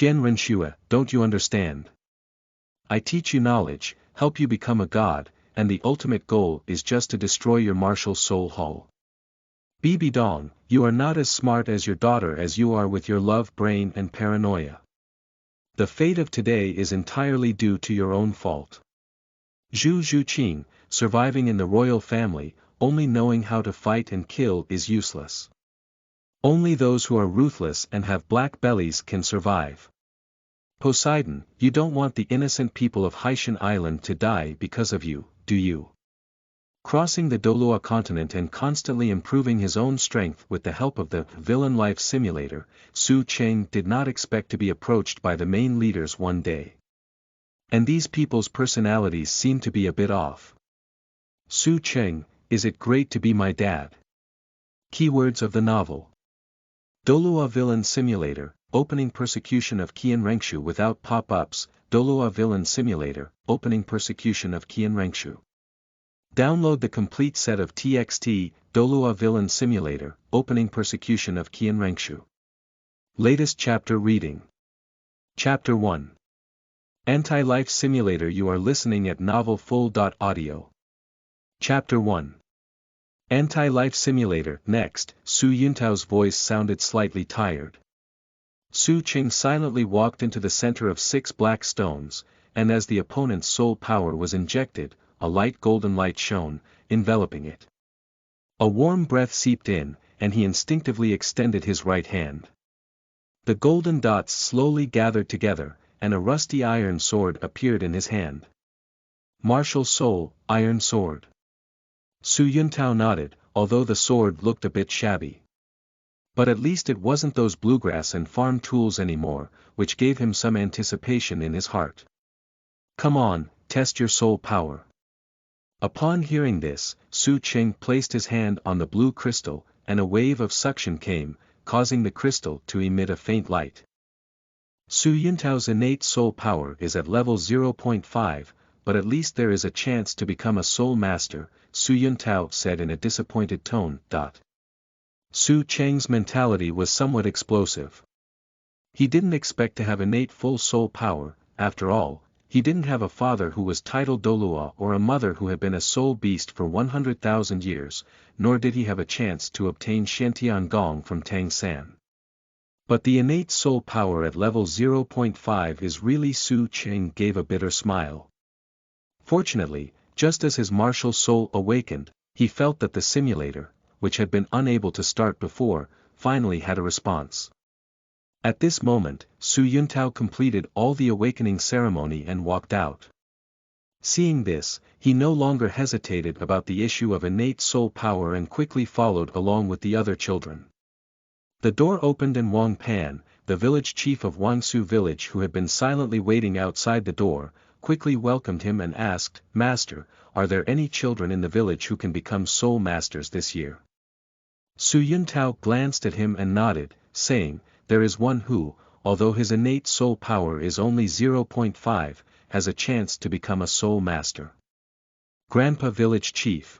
Qian Renxue, don't you understand? I teach you knowledge, help you become a god, and the ultimate goal is just to destroy your martial soul hull. Bibidong, you are not as smart as your daughter as you are with your love brain and paranoia. The fate of today is entirely due to your own fault. Zhu Zhuqing, surviving in the royal family, only knowing how to fight and kill is useless. Only those who are ruthless and have black bellies can survive. Poseidon, you don't want the innocent people of Haitian Island to die because of you, do you? Crossing the Douluo continent and constantly improving his own strength with the help of the villain life simulator, Cheng did not expect to be approached by the main leaders one day. And these people's personalities seem to be a bit off. Cheng, is it great to be my dad? Keywords of the novel. Douluo Villain Simulator, opening Persecution of Qian Renxue without pop-ups, Douluo Villain Simulator, opening Persecution of Qian Renxue. Download the complete set of TXT, Douluo Villain Simulator, opening Persecution of Qian Renxue. Latest chapter reading. Chapter 1. Anti-Life Simulator. You are listening at novelfull.audio. Chapter 1. Anti-Life Simulator. Next, Su Yuntao's voice sounded slightly tired. Cheng silently walked into the center of 6 black stones, and as the opponent's soul power was injected, a light golden light shone, enveloping it. A warm breath seeped in, and he instinctively extended his right hand. The golden dots slowly gathered together, and a rusty iron sword appeared in his hand. Martial Soul, Iron Sword. Su Yuntao nodded, although the sword looked a bit shabby. But at least it wasn't those bluegrass and farm tools anymore, which gave him some anticipation in his heart. Come on, test your soul power. Upon hearing this, Cheng placed his hand on the blue crystal, and a wave of suction came, causing the crystal to emit a faint light. Su Yuntao's innate soul power is at level 0.5, but at least there is a chance to become a soul master, Su Yuntao said in a disappointed tone. Cheng's mentality was somewhat explosive. He didn't expect to have innate full soul power. After all, he didn't have a father who was titled Douluo or a mother who had been a soul beast for 100,000 years, nor did he have a chance to obtain Shantian Gong from Tang San. But the innate soul power at level 0.5 is really. Cheng gave a bitter smile. Fortunately, just as his martial soul awakened, he felt that the simulator, which had been unable to start before, finally had a response. At this moment, Su Yuntao completed all the awakening ceremony and walked out. Seeing this, he no longer hesitated about the issue of innate soul power and quickly followed along with the other children. The door opened and Wang Pan, the village chief of Wangsu village who had been silently waiting outside the door, quickly welcomed him and asked, "Master, are there any children in the village who can become soul masters this year?" Su Yuntao glanced at him and nodded, saying, "There is one who, although his innate soul power is only 0.5, has a chance to become a soul master." Grandpa Village Chief.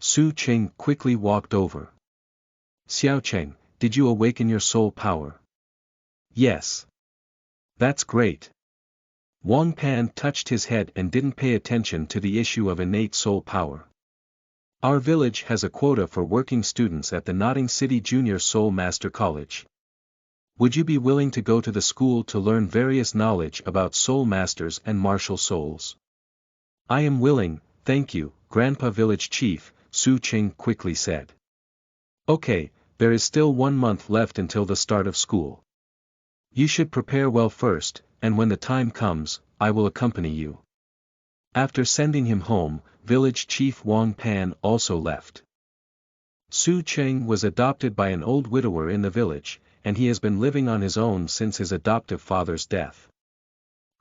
Cheng quickly walked over. "Xiao Cheng, did you awaken your soul power?" "Yes." "That's great." Wang Pan touched his head and didn't pay attention to the issue of innate soul power. "Our village has a quota for working students at the Notting City Junior Soul Master College. Would you be willing to go to the school to learn various knowledge about soul masters and martial souls?" "I am willing, thank you, Grandpa Village Chief," Cheng quickly said. "Okay, there is still 1 month left until the start of school. You should prepare well first, and when the time comes, I will accompany you." After sending him home, Village Chief Wang Pan also left. Cheng was adopted by an old widower in the village, and he has been living on his own since his adoptive father's death.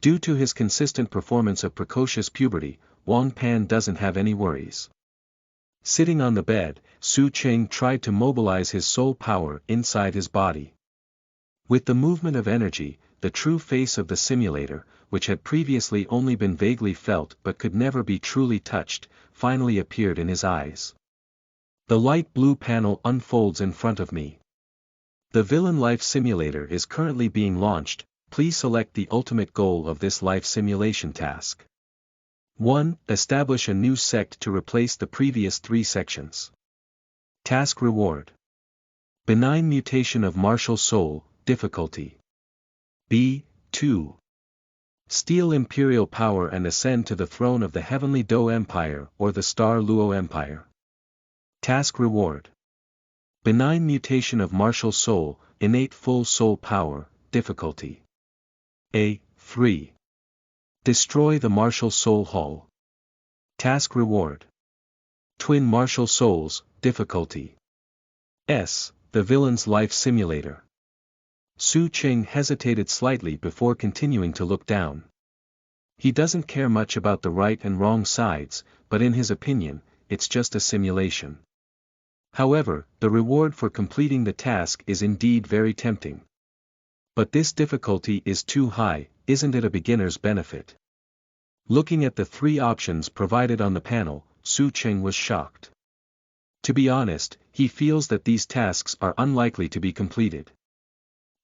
Due to his consistent performance of precocious puberty, Wang Pan doesn't have any worries. Sitting on the bed, Cheng tried to mobilize his soul power inside his body. With the movement of energy, the true face of the simulator, which had previously only been vaguely felt but could never be truly touched, finally appeared in his eyes. The light blue panel unfolds in front of me. The Villain Life Simulator is currently being launched, please select the ultimate goal of this life simulation task. 1. Establish a new sect to replace the previous 3 sections. Task Reward. Benign mutation of martial soul, difficulty. B. 2. Steal imperial power and ascend to the throne of the Heavenly Dou Empire or the Star Luo Empire. Task Reward. Benign mutation of martial soul, innate full soul power, difficulty. A. 3. Destroy the martial soul hull. Task Reward. Twin martial souls, difficulty. S. The villain's life simulator. Zhu Zhuqing hesitated slightly before continuing to look down. He doesn't care much about the right and wrong sides, but in his opinion, it's just a simulation. However, the reward for completing the task is indeed very tempting. But this difficulty is too high, isn't it a beginner's benefit? Looking at the 3 options provided on the panel, Zhu Zhuqing was shocked. To be honest, he feels that these tasks are unlikely to be completed.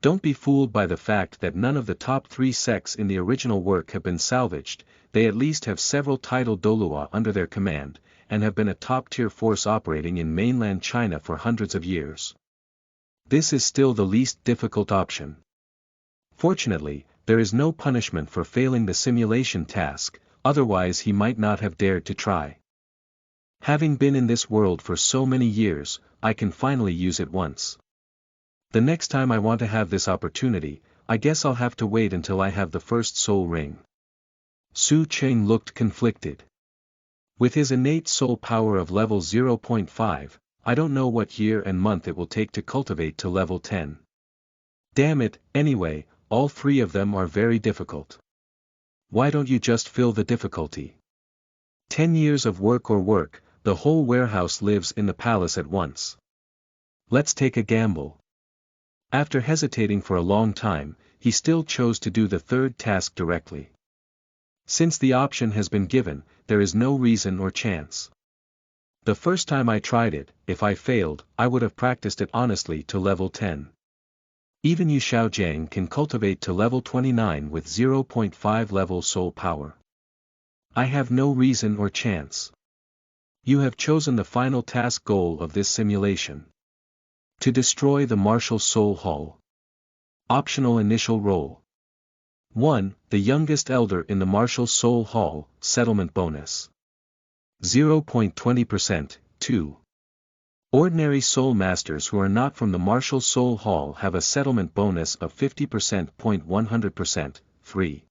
Don't be fooled by the fact that none of the top 3 sects in the original work have been salvaged. They at least have several titled Douluo under their command, and have been a top-tier force operating in mainland China for hundreds of years. This is still the least difficult option. Fortunately, there is no punishment for failing the simulation task, otherwise he might not have dared to try. Having been in this world for so many years, I can finally use it once. The next time I want to have this opportunity, I guess I'll have to wait until I have the first soul ring. Zhu Zhuqing looked conflicted. With his innate soul power of level 0.5, I don't know what year and month it will take to cultivate to level 10. Damn it, anyway, all 3 of them are very difficult. Why don't you just fill the difficulty? 10 years of work or work, the whole warehouse lives in the palace at once. Let's take a gamble. After hesitating for a long time, he still chose to do the 3rd task directly. Since the option has been given, there is no reason or chance. The first time I tried it, if I failed, I would have practiced it honestly to level 10. Even Yu Xiaojiang can cultivate to level 29 with 0.5 level soul power. I have no reason or chance. You have chosen the final task goal of this simulation. To destroy the martial soul hull. Optional initial role. 1. The youngest elder in the martial soul hall, settlement bonus. 0.20%, 2. Ordinary soul masters who are not from the martial soul hall have a settlement bonus of 50%. 100%, 3.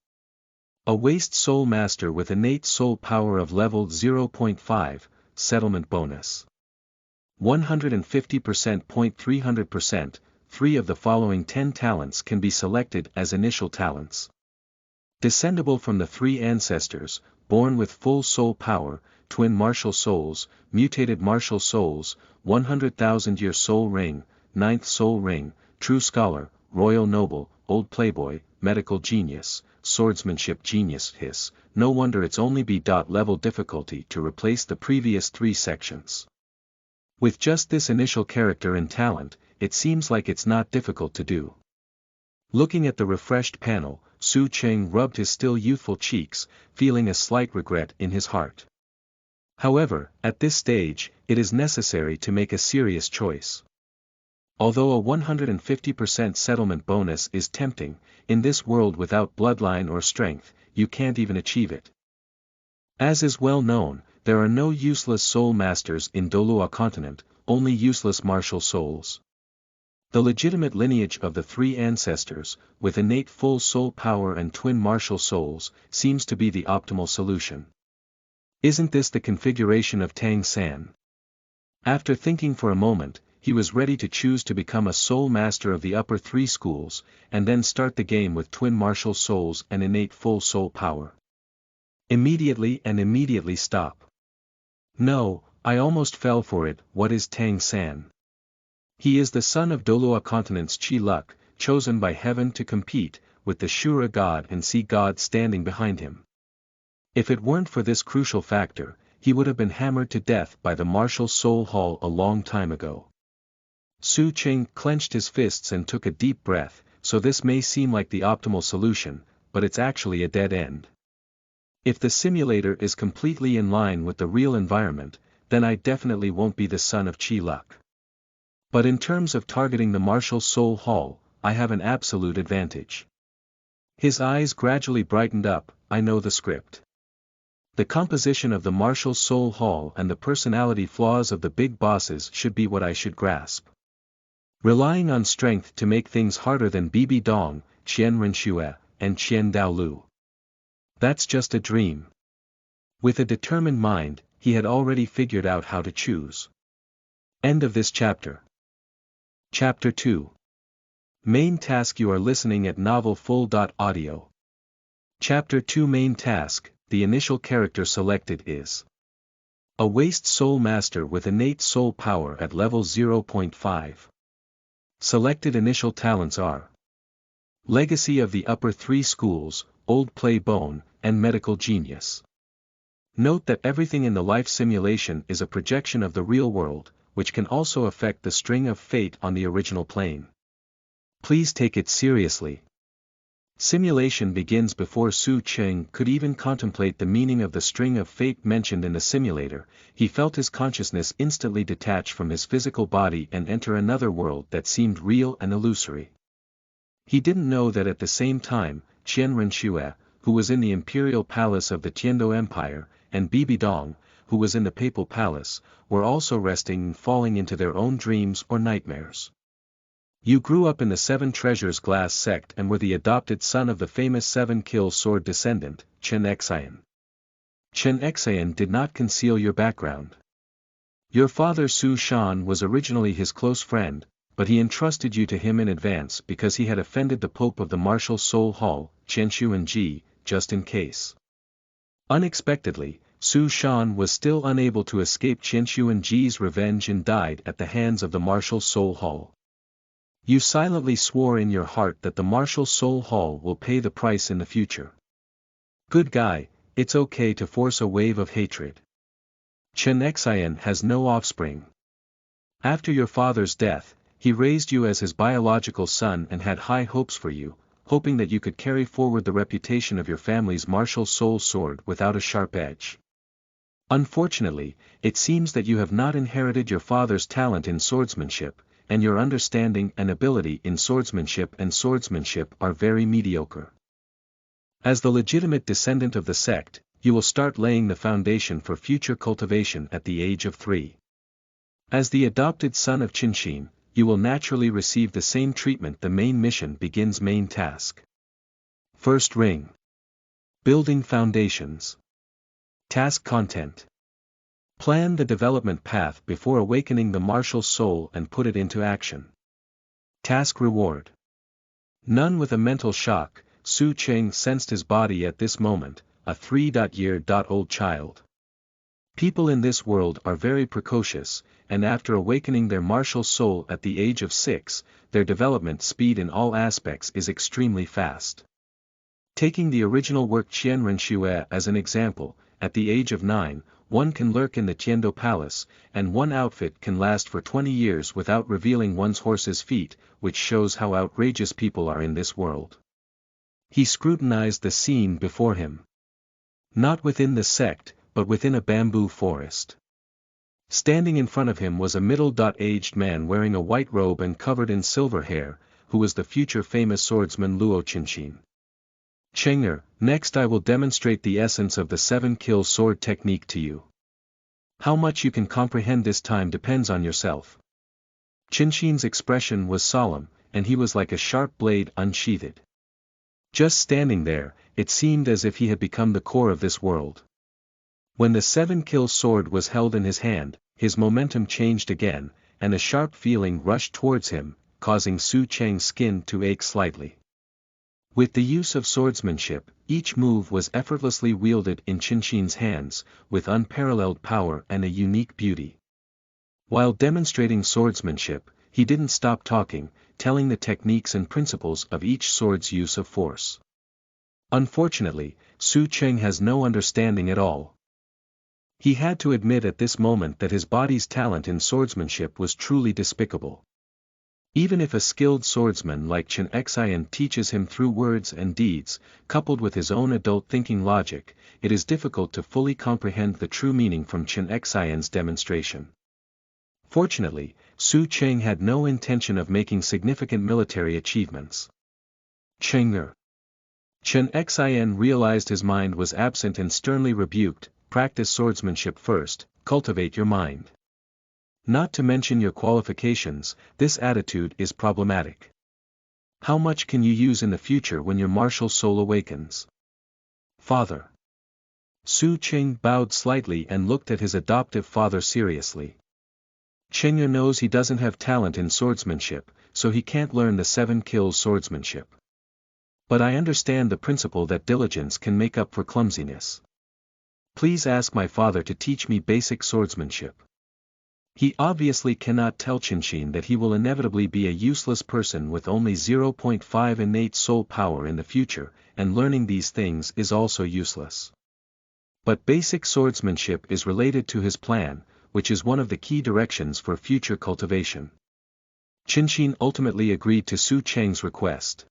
A waste soul master with innate soul power of level 0.5, settlement bonus. 150%. 300%, 3 of the following 10 talents can be selected as initial talents. Descendable from the 3 ancestors, born with full soul power, twin martial souls, mutated martial souls, 100,000-year soul ring, 9th soul ring, true scholar, royal noble, old playboy, medical genius, swordsmanship genius. No wonder it's only B.level difficulty to replace the previous 3 sections. With just this initial character and talent, it seems like it's not difficult to do. Looking at the refreshed panel, Zhu Zhuqing rubbed his still youthful cheeks, feeling a slight regret in his heart. However, at this stage, it is necessary to make a serious choice. Although a 150% settlement bonus is tempting, in this world without bloodline or strength, you can't even achieve it. As is well known, there are no useless soul masters in Douluo continent, only useless martial souls. The legitimate lineage of the 3 ancestors, with innate full soul power and twin martial souls, seems to be the optimal solution. Isn't this the configuration of Tang San? After thinking for a moment, he was ready to choose to become a soul master of the upper 3 schools, and then start the game with twin martial souls and innate full soul power. Immediately stop. No, I almost fell for it. What is Tang San? He is the son of Douluo continent's Qi Luck, chosen by heaven to compete, with the Shura god and Sea god standing behind him. If it weren't for this crucial factor, he would have been hammered to death by the martial soul hall a long time ago. Zhu Zhuqing clenched his fists and took a deep breath, so this may seem like the optimal solution, but it's actually a dead end. If the simulator is completely in line with the real environment, then I definitely won't be the son of Qi Luck. But in terms of targeting the martial soul hall, I have an absolute advantage. His eyes gradually brightened up. I know the script. The composition of the martial soul hall and the personality flaws of the big bosses should be what I should grasp. Relying on strength to make things harder than Bibidong, Qian Renxue, and Qian Douluo. That's just a dream. With a determined mind, he had already figured out how to choose. End of this chapter. Chapter 2. Main task. You are listening at novel full.audio. Chapter 2. Main task. The initial character selected is a waste soul master with innate soul power at level 0.5. Selected initial talents are Legacy of the Upper Three Schools, Old Play Bone, and Medical Genius. Note that everything in the life simulation is a projection of the real world, which can also affect the string of fate on the original plane. Please take it seriously. Simulation begins before Zhu Zhuqing could even contemplate the meaning of the string of fate mentioned in the simulator. He felt his consciousness instantly detach from his physical body and enter another world that seemed real and illusory. He didn't know that at the same time, Qian Renxue, who was in the imperial palace of the Tiando Empire, and Bibidong, who was in the papal palace, were also resting and falling into their own dreams or nightmares. You grew up in the Seven Treasures Glass Sect and were the adopted son of the famous seven-kill sword descendant, Cheng. Cheng did not conceal your background. Your father Su Shan was originally his close friend, but he entrusted you to him in advance because he had offended the Pope of the Martial Soul Hall, Qianshuanji, just in case. Unexpectedly, Su Shan was still unable to escape Qianshuanji's revenge and died at the hands of the Martial Soul Hall. You silently swore in your heart that the Martial Soul Hall will pay the price in the future. Good guy, it's okay to force a wave of hatred. Cheng has no offspring. After your father's death, he raised you as his biological son and had high hopes for you, hoping that you could carry forward the reputation of your family's martial soul sword without a sharp edge. Unfortunately, it seems that you have not inherited your father's talent in swordsmanship, and your understanding and ability in swordsmanship are very mediocre. As the legitimate descendant of the sect, you will start laying the foundation for future cultivation at the age of 3. As the adopted son of Qinxin, you will naturally receive the same treatment. The main mission begins. Main task. First ring. Building foundations. Task content. Plan the development path before awakening the martial soul and put it into action. Task reward. None with a mental shock. Zhu Zhuqing sensed his body at this moment, a 3-year-old child. People in this world are very precocious, and after awakening their martial soul at the age of 6, their development speed in all aspects is extremely fast. Taking the original work Qian Renxue as an example, at the age of 9, one can lurk in the Tiando Palace, and one outfit can last for 20 years without revealing one's horse's feet, which shows how outrageous people are in this world. He scrutinized the scene before him. Not within the sect, but within a bamboo forest. Standing in front of him was a middle-aged man wearing a white robe and covered in silver hair, who was the future famous swordsman Luo Qinxin. Cheng, next I will demonstrate the essence of the 7-kill sword technique to you. How much you can comprehend this time depends on yourself. Qinxin's expression was solemn, and he was like a sharp blade unsheathed. Just standing there, it seemed as if he had become the core of this world. When the 7-kill sword was held in his hand, his momentum changed again, and a sharp feeling rushed towards him, causing Zhu Zhuqing's skin to ache slightly. With the use of swordsmanship, each move was effortlessly wielded in Qinxin's hands, with unparalleled power and a unique beauty. While demonstrating swordsmanship, he didn't stop talking, telling the techniques and principles of each sword's use of force. Unfortunately, Zhu Zhuqing has no understanding at all. He had to admit at this moment that his body's talent in swordsmanship was truly despicable. Even if a skilled swordsman like Chen Xian teaches him through words and deeds, coupled with his own adult thinking logic, it is difficult to fully comprehend the true meaning from Chen Xian's demonstration. Fortunately, Su Cheng had no intention of making significant military achievements. Chen Xian realized his mind was absent and sternly rebuked, "Practice swordsmanship first, cultivate your mind. Not to mention your qualifications, this attitude is problematic. How much can you use in the future when your martial soul awakens?" Father. Su Cheng bowed slightly and looked at his adoptive father seriously. Cheng knows he doesn't have talent in swordsmanship, so he can't learn the 7 kills swordsmanship. But I understand the principle that diligence can make up for clumsiness. Please ask my father to teach me basic swordsmanship. He obviously cannot tell Qinxin that he will inevitably be a useless person with only 0.5 innate soul power in the future, and learning these things is also useless. But basic swordsmanship is related to his plan, which is one of the key directions for future cultivation. Qinxin ultimately agreed to Su Cheng's request.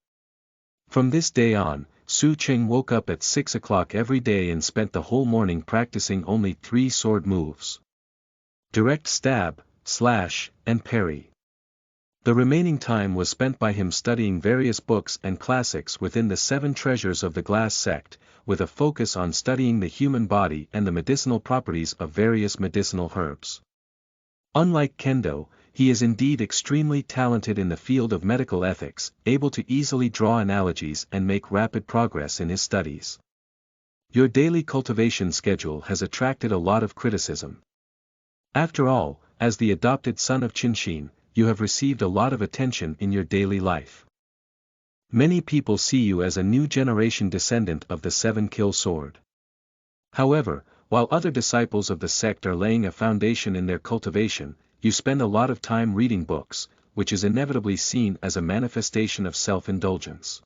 From this day on, Su Cheng woke up at 6 o'clock every day and spent the whole morning practicing only 3 sword moves: direct stab, slash, and parry. The remaining time was spent by him studying various books and classics within the 7 treasures of the Glass Sect, with a focus on studying the human body and the medicinal properties of various medicinal herbs. Unlike Kendo, he is indeed extremely talented in the field of medical ethics, able to easily draw analogies and make rapid progress in his studies. Your daily cultivation schedule has attracted a lot of criticism. After all, as the adopted son of Qinxin, you have received a lot of attention in your daily life. Many people see you as a new generation descendant of the 7-kill sword. However, while other disciples of the sect are laying a foundation in their cultivation, you spend a lot of time reading books, which is inevitably seen as a manifestation of self-indulgence.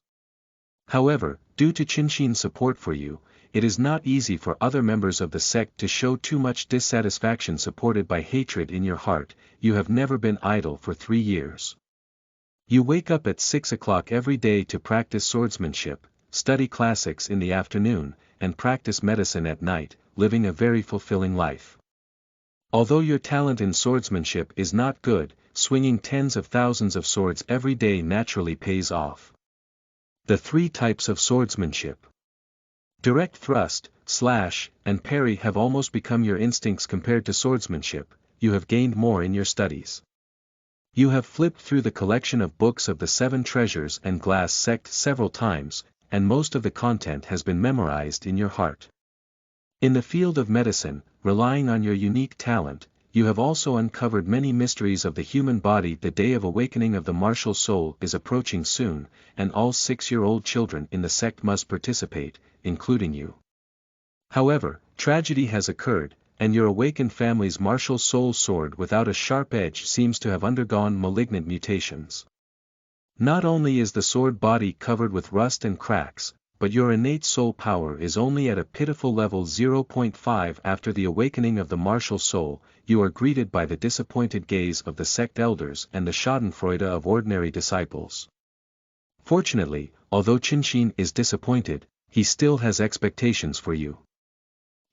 However, due to Qinxin's support for you, it is not easy for other members of the sect to show too much dissatisfaction supported by hatred in your heart. You have never been idle for 3 years. You wake up at 6 o'clock every day to practice swordsmanship, study classics in the afternoon, and practice medicine at night, living a very fulfilling life. Although your talent in swordsmanship is not good, swinging tens of thousands of swords every day naturally pays off. The 3 types of swordsmanship: direct thrust, slash, and parry have almost become your instincts compared to swordsmanship. You have gained more in your studies. You have flipped through the collection of books of the 7 treasures and Glass Sect several times, and most of the content has been memorized in your heart. In the field of medicine, relying on your unique talent, you have also uncovered many mysteries of the human body. The day of awakening of the martial soul is approaching soon, and all 6-year-old children in the sect must participate, including you. However, tragedy has occurred, and your awakened family's martial soul sword without a sharp edge seems to have undergone malignant mutations. Not only is the sword body covered with rust and cracks, but your innate soul power is only at a pitiful level 0.5. After the awakening of the martial soul, you are greeted by the disappointed gaze of the sect elders and the schadenfreude of ordinary disciples. Fortunately, although Qinxin is disappointed, he still has expectations for you.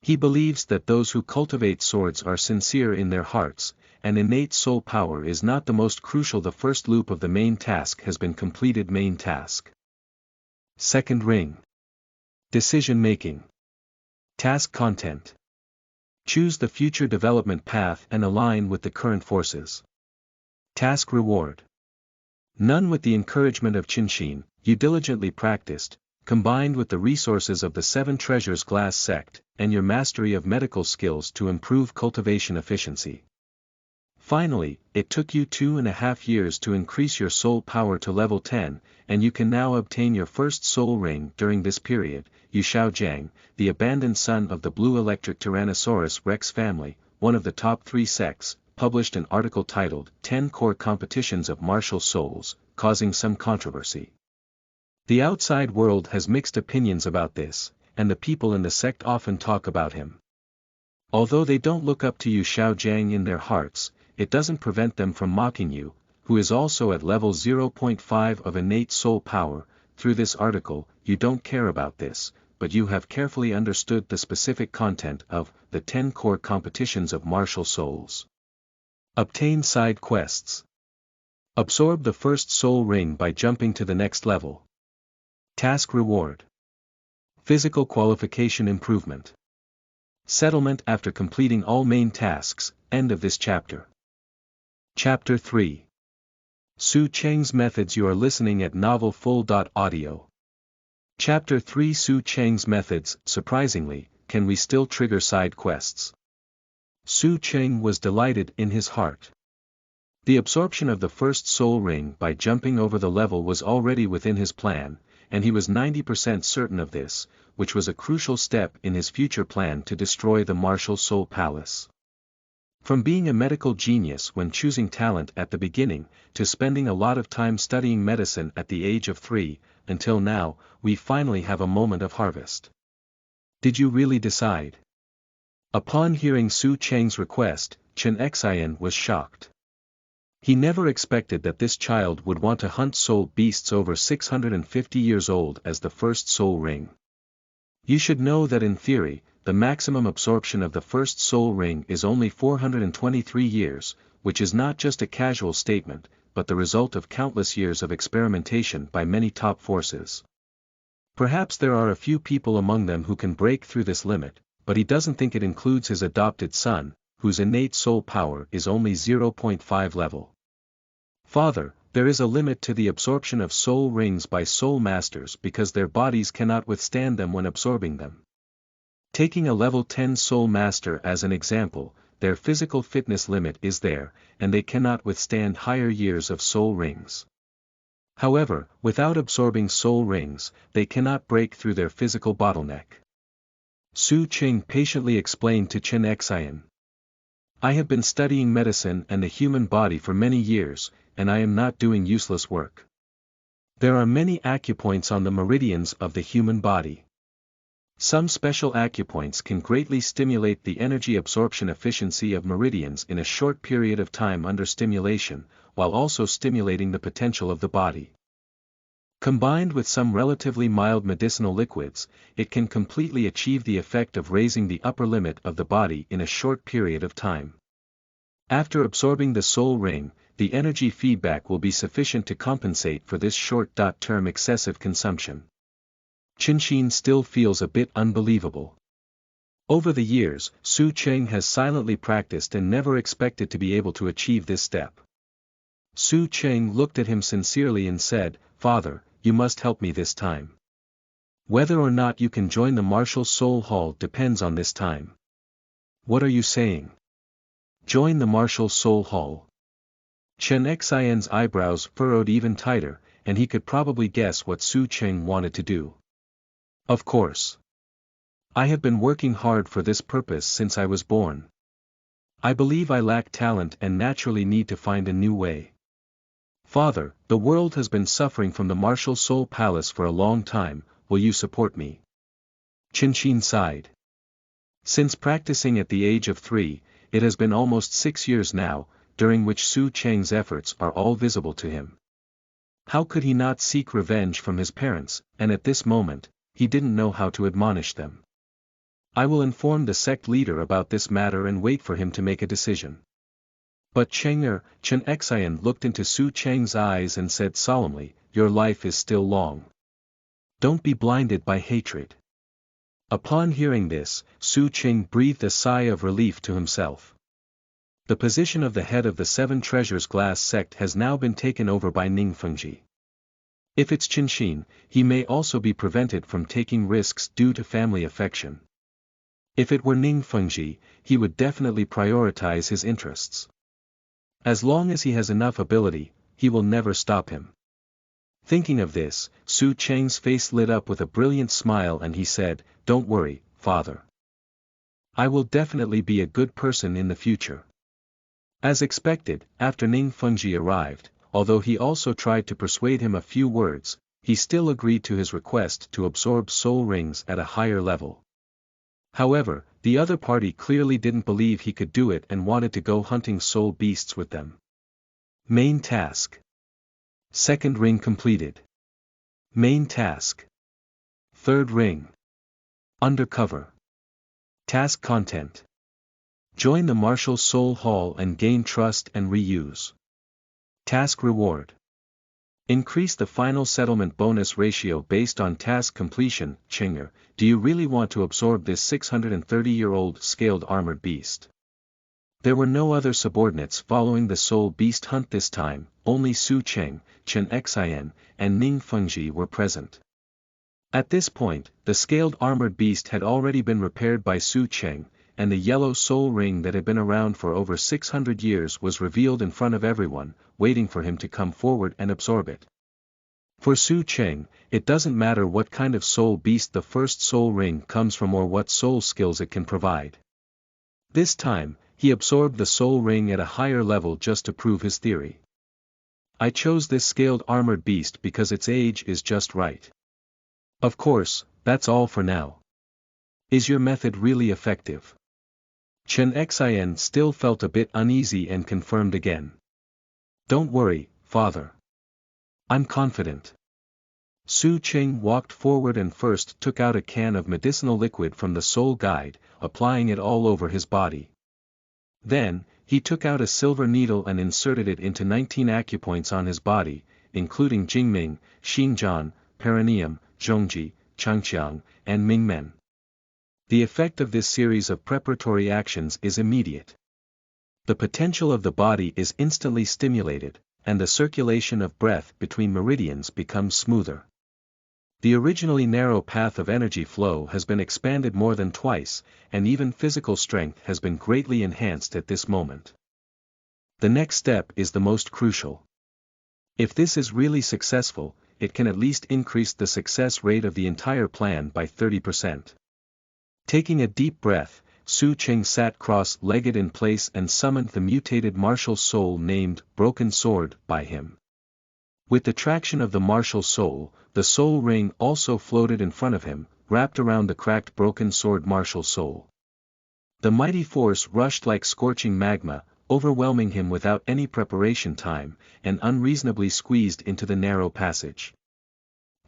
He believes that those who cultivate swords are sincere in their hearts, and innate soul power is not the most crucial. The first loop of the main task has been completed. Main task. Second ring. Decision making. Task content. Choose the future development path and align with the current forces. Task reward. None. With the encouragement of Qinxin, you diligently practiced, combined with the resources of the 7 treasures Glass Sect, and your mastery of medical skills to improve cultivation efficiency. Finally, it took you 2.5 years to increase your soul power to level 10, and you can now obtain your first soul ring. During this period, Yu Shaojiang, the abandoned son of the blue electric Tyrannosaurus Rex family, one of the top 3 sects, published an article titled 10 Core Competitions of Martial Souls, causing some controversy. The outside world has mixed opinions about this, and the people in the sect often talk about him. Although they don't look up to Yu Shaojiang in their hearts, it doesn't prevent them from mocking you, who is also at level 0.5 of innate soul power. Through this article, you don't care about this, but you have carefully understood the specific content of the 10 core competitions of martial souls. Obtain side quests. Absorb the first soul ring by jumping to the next level. Task reward. Physical qualification improvement. Settlement after completing all main tasks. End of this chapter. Chapter 3. Su Cheng's methods. You are listening at Novel Full.audio. Chapter 3. Su Cheng's methods. Surprisingly, can we still trigger side quests? Su Cheng was delighted in his heart. The absorption of the first soul ring by jumping over the level was already within his plan, and he was 90% certain of this, which was a crucial step in his future plan to destroy the martial soul palace. From being a medical genius when choosing talent at the beginning, to spending a lot of time studying medicine at the age of 3, until now, we finally have a moment of harvest. Did you really decide? Upon hearing Su Cheng's request, Chen Xian was shocked. He never expected that this child would want to hunt soul beasts over 650 years old as the first soul ring. You should know that in theory, the maximum absorption of the first soul ring is only 423 years, which is not just a casual statement, but the result of countless years of experimentation by many top forces. Perhaps there are a few people among them who can break through this limit, but he doesn't think it includes his adopted son, whose innate soul power is only 0.5 level. Father, there is a limit to the absorption of soul rings by soul masters because their bodies cannot withstand them when absorbing them. Taking a level 10 soul master as an example, their physical fitness limit is there, and they cannot withstand higher years of soul rings. However, without absorbing soul rings, they cannot break through their physical bottleneck. Su Cheng patiently explained to Chen Xian. I have been studying medicine and the human body for many years, and I am not doing useless work. There are many acupoints on the meridians of the human body. Some special acupoints can greatly stimulate the energy absorption efficiency of meridians in a short period of time under stimulation, while also stimulating the potential of the body. Combined with some relatively mild medicinal liquids, it can completely achieve the effect of raising the upper limit of the body in a short period of time. After absorbing the soul ring, the energy feedback will be sufficient to compensate for this short-term excessive consumption. Qinxin still feels a bit unbelievable. Over the years, Su Cheng has silently practiced and never expected to be able to achieve this step. Su Cheng looked at him sincerely and said, Father, you must help me this time. Whether or not you can join the Martial Soul Hall depends on this time. What are you saying? Join the Martial Soul Hall. Chen Xian's eyebrows furrowed even tighter, and he could probably guess what Su Cheng wanted to do. Of course. I have been working hard for this purpose since I was born. I believe I lack talent and naturally need to find a new way. Father, the world has been suffering from the Martial Soul Palace for a long time, will you support me? Qinxin sighed. Since practicing at the age of 3, it has been almost 6 years now, during which Su Cheng's efforts are all visible to him. How could he not seek revenge from his parents, and at this moment, he didn't know how to admonish them. I will inform the sect leader about this matter and wait for him to make a decision. But Chen Xian looked into Su Cheng's eyes and said solemnly, your life is still long. Don't be blinded by hatred. Upon hearing this, Su Cheng breathed a sigh of relief to himself. The position of the head of the Seven Treasures Glass sect has now been taken over by Ning Fengji. If it's Qinxin, he may also be prevented from taking risks due to family affection. If it were Ning Fengji, he would definitely prioritize his interests. As long as he has enough ability, he will never stop him. Thinking of this, Su Cheng's face lit up with a brilliant smile and he said, don't worry, father. I will definitely be a good person in the future. As expected, after Ning Fengji arrived, although he also tried to persuade him a few words, he still agreed to his request to absorb soul rings at a higher level. However, the other party clearly didn't believe he could do it and wanted to go hunting soul beasts with them. Main task. Second ring completed. Main task. Third ring. Undercover. Task content. Join the Martial Soul Hall and gain trust and reuse. Task reward. Increase the final settlement bonus ratio based on task completion. Cheng, do you really want to absorb this 630-year-old scaled armored beast? There were no other subordinates following the soul beast hunt this time, only Zhu Zhuqing, Chen Xian, and Ning Fengji were present. At this point, the scaled armored beast had already been repaired by Zhu Zhuqing, and the yellow soul ring that had been around for over 600 years was revealed in front of everyone, waiting for him to come forward and absorb it. For Zhu Zhuqing, it doesn't matter what kind of soul beast the first soul ring comes from or what soul skills it can provide. This time, he absorbed the soul ring at a higher level just to prove his theory. I chose this scaled armored beast because its age is just right. Of course, that's all for now. Is your method really effective? Chen Xian still felt a bit uneasy and confirmed again. Don't worry, father. I'm confident. Zhu Zhuqing walked forward and first took out a can of medicinal liquid from the soul guide, applying it all over his body. Then, he took out a silver needle and inserted it into 19 acupoints on his body, including Jingming, Xinjiang, Perineum, Zhongji, Changqiang, and Mingmen. The effect of this series of preparatory actions is immediate. The potential of the body is instantly stimulated, and the circulation of breath between meridians becomes smoother. The originally narrow path of energy flow has been expanded more than twice, and even physical strength has been greatly enhanced at this moment. The next step is the most crucial. If this is really successful, it can at least increase the success rate of the entire plan by 30%. Taking a deep breath, Zhu Zhuqing sat cross-legged in place and summoned the mutated martial soul named Broken Sword by him. With the traction of the martial soul, the soul ring also floated in front of him, wrapped around the cracked broken sword martial soul. The mighty force rushed like scorching magma, overwhelming him without any preparation time, and unreasonably squeezed into the narrow passage.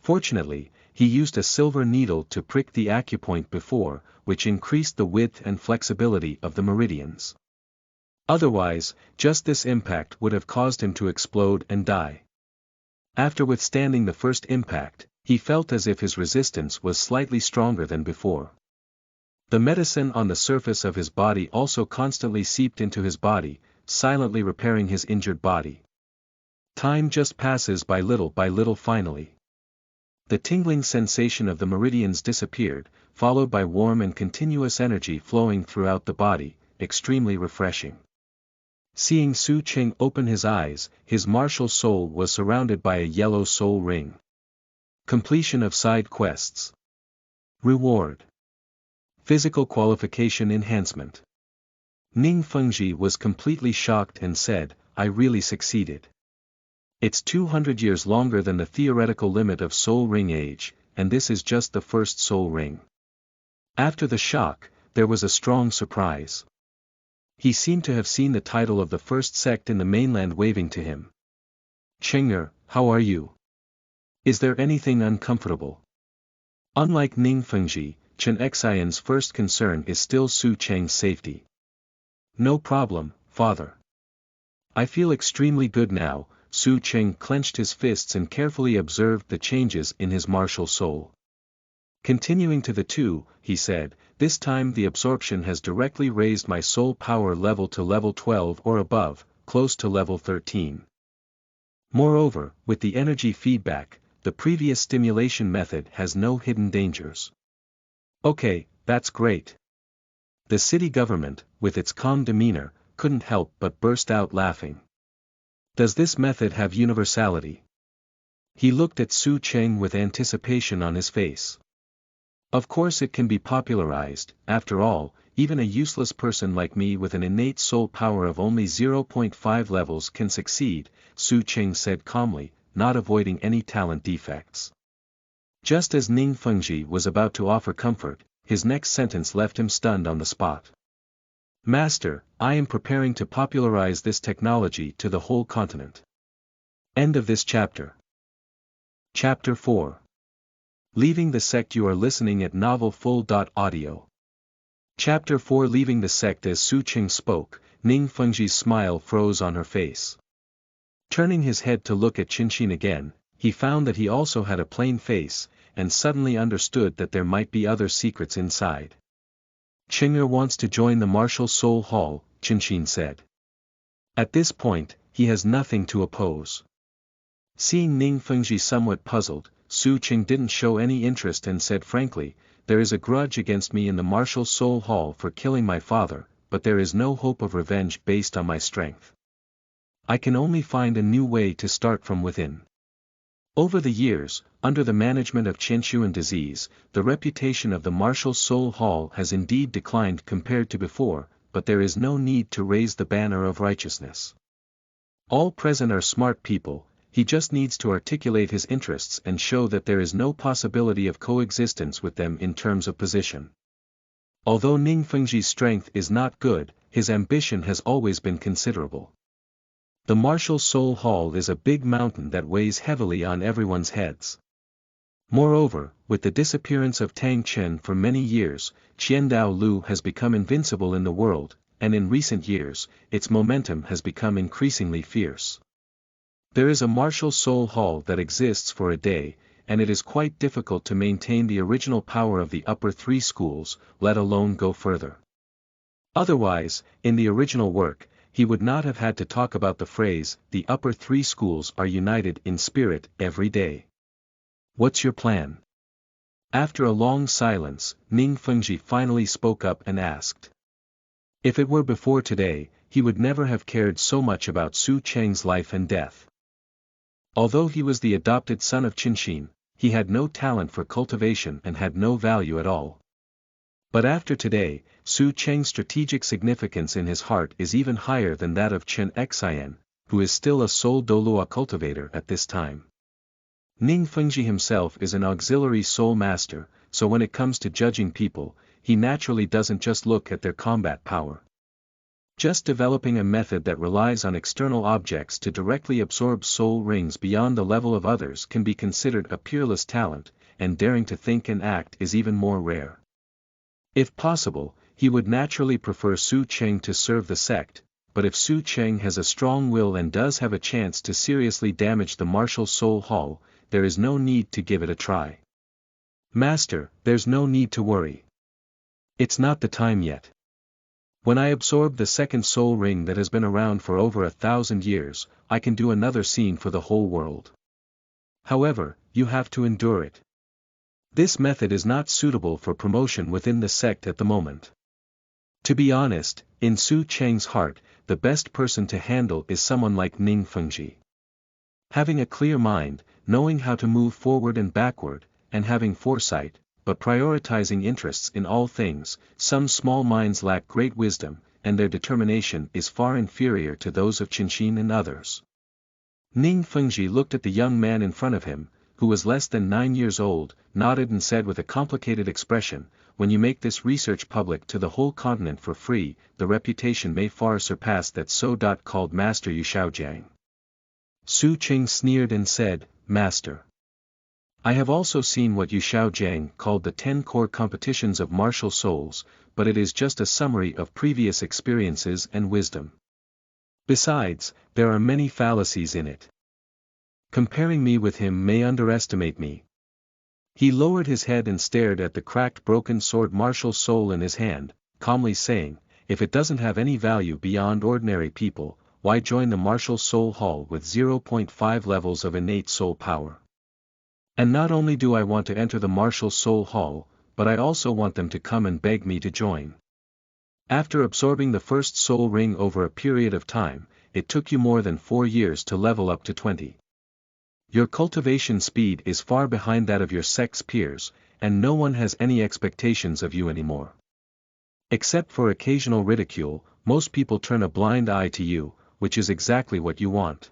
Fortunately, he used a silver needle to prick the acupoint before, which increased the width and flexibility of the meridians. Otherwise, just this impact would have caused him to explode and die. After withstanding the first impact, he felt as if his resistance was slightly stronger than before. The medicine on the surface of his body also constantly seeped into his body, silently repairing his injured body. Time just passes by little finally. The tingling sensation of the meridians disappeared, followed by warm and continuous energy flowing throughout the body, extremely refreshing. Seeing Zhu Zhuqing open his eyes, his martial soul was surrounded by a yellow soul ring. Completion of side quests. Reward. Physical qualification enhancement. Ning Fengji was completely shocked and said, I really succeeded. It's 200 years longer than the theoretical limit of soul ring age, and this is just the first soul ring. After the shock, there was a strong surprise. He seemed to have seen the title of the first sect in the mainland waving to him. Cheng, how are you? Is there anything uncomfortable? Unlike Ning Fengji, Chen Xian's first concern is still Zhu Zhuqing's safety. No problem, father. I feel extremely good now. Zhu Zhuqing clenched his fists and carefully observed the changes in his martial soul. Continuing to the 2, he said, this time the absorption has directly raised my soul power level to level 12 or above, close to level 13. Moreover, with the energy feedback, the previous stimulation method has no hidden dangers. Okay, that's great. The city government, with its calm demeanor, couldn't help but burst out laughing. Does this method have universality? He looked at Zhu Zhuqing with anticipation on his face. Of course it can be popularized, after all, even a useless person like me with an innate soul power of only 0.5 levels can succeed, Zhu Zhuqing said calmly, not avoiding any talent defects. Just as Ning Fengji was about to offer comfort, his next sentence left him stunned on the spot. Master, I am preparing to popularize this technology to the whole continent. End of this chapter. Chapter 4. Leaving the sect. You are listening at novelfull.audio. Chapter 4. Leaving the sect. As Zhu Zhuqing spoke, Ning Fengji's smile froze on her face. Turning his head to look at Qin again, he found that he also had a plain face, and suddenly understood that there might be other secrets inside. Qing'er wants to join the Martial Soul Hall, Qin said. At this point, he has nothing to oppose. Seeing Ning Fengji somewhat puzzled, Zhu Zhuqing didn't show any interest and said frankly, "There is a grudge against me in the Martial Soul Hall for killing my father, but there is no hope of revenge based on my strength. I can only find a new way to start from within." Over the years, under the management of Qianshuan disease, the reputation of the Martial Soul Hall has indeed declined compared to before, but there is no need to raise the banner of righteousness. All present are smart people, he just needs to articulate his interests and show that there is no possibility of coexistence with them in terms of position. Although Ning Fengji's strength is not good, his ambition has always been considerable. The Martial Soul Hall is a big mountain that weighs heavily on everyone's heads. Moreover, with the disappearance of Tang Chen for many years, Qiandao Lu has become invincible in the world, and in recent years, its momentum has become increasingly fierce. There is a Martial Soul Hall that exists for a day, and it is quite difficult to maintain the original power of the upper three schools, let alone go further. Otherwise, in the original work, he would not have had to talk about the phrase, "The upper three schools are united in spirit," every day. "What's your plan?" After a long silence, Ning Fengji finally spoke up and asked. If it were before today, he would never have cared so much about Zhu Zhuqing's life and death. Although he was the adopted son of Qin, he had no talent for cultivation and had no value at all. But after today, Zhu Zhuqing's strategic significance in his heart is even higher than that of Chen Xian, who is still a sole Douluo cultivator at this time. Ning Fengji himself is an auxiliary soul master, so when it comes to judging people, he naturally doesn't just look at their combat power. Just developing a method that relies on external objects to directly absorb soul rings beyond the level of others can be considered a peerless talent, and daring to think and act is even more rare. If possible, he would naturally prefer Zhu Zhuqing to serve the sect, but if Zhu Zhuqing has a strong will and does have a chance to seriously damage the Martial Soul Hall, there is no need to give it a try. Master, there's no need to worry. It's not the time yet. When I absorb the second soul ring that has been around for over 1,000 years, I can do another scene for the whole world. However, you have to endure it. This method is not suitable for promotion within the sect at the moment. To be honest, in Zhu Zhuqing's heart, the best person to handle is someone like Ning Fengji. Having a clear mind, knowing how to move forward and backward, and having foresight, but prioritizing interests in all things, some small minds lack great wisdom, and their determination is far inferior to those of Qin and others. Ning Fengji looked at the young man in front of him, who was less than 9 years old, nodded and said with a complicated expression, "When you make this research public to the whole continent for free, the reputation may far surpass that so-called Master Yu Shaojiang." Zhu Zhuqing sneered and said, "Master. I have also seen what Yu Shaojiang called the 10 core competitions of martial souls, but it is just a summary of previous experiences and wisdom. Besides, there are many fallacies in it. Comparing me with him may underestimate me." He lowered his head and stared at the cracked broken sword martial soul in his hand, calmly saying, "If it doesn't have any value beyond ordinary people, why join the Martial Soul Hall with 0.5 levels of innate soul power? And not only do I want to enter the Martial Soul Hall, but I also want them to come and beg me to join. After absorbing the first soul ring over a period of time, it took you more than 4 years to level up to 20. Your cultivation speed is far behind that of your sect's peers, and no one has any expectations of you anymore. Except for occasional ridicule, most people turn a blind eye to you, which is exactly what you want.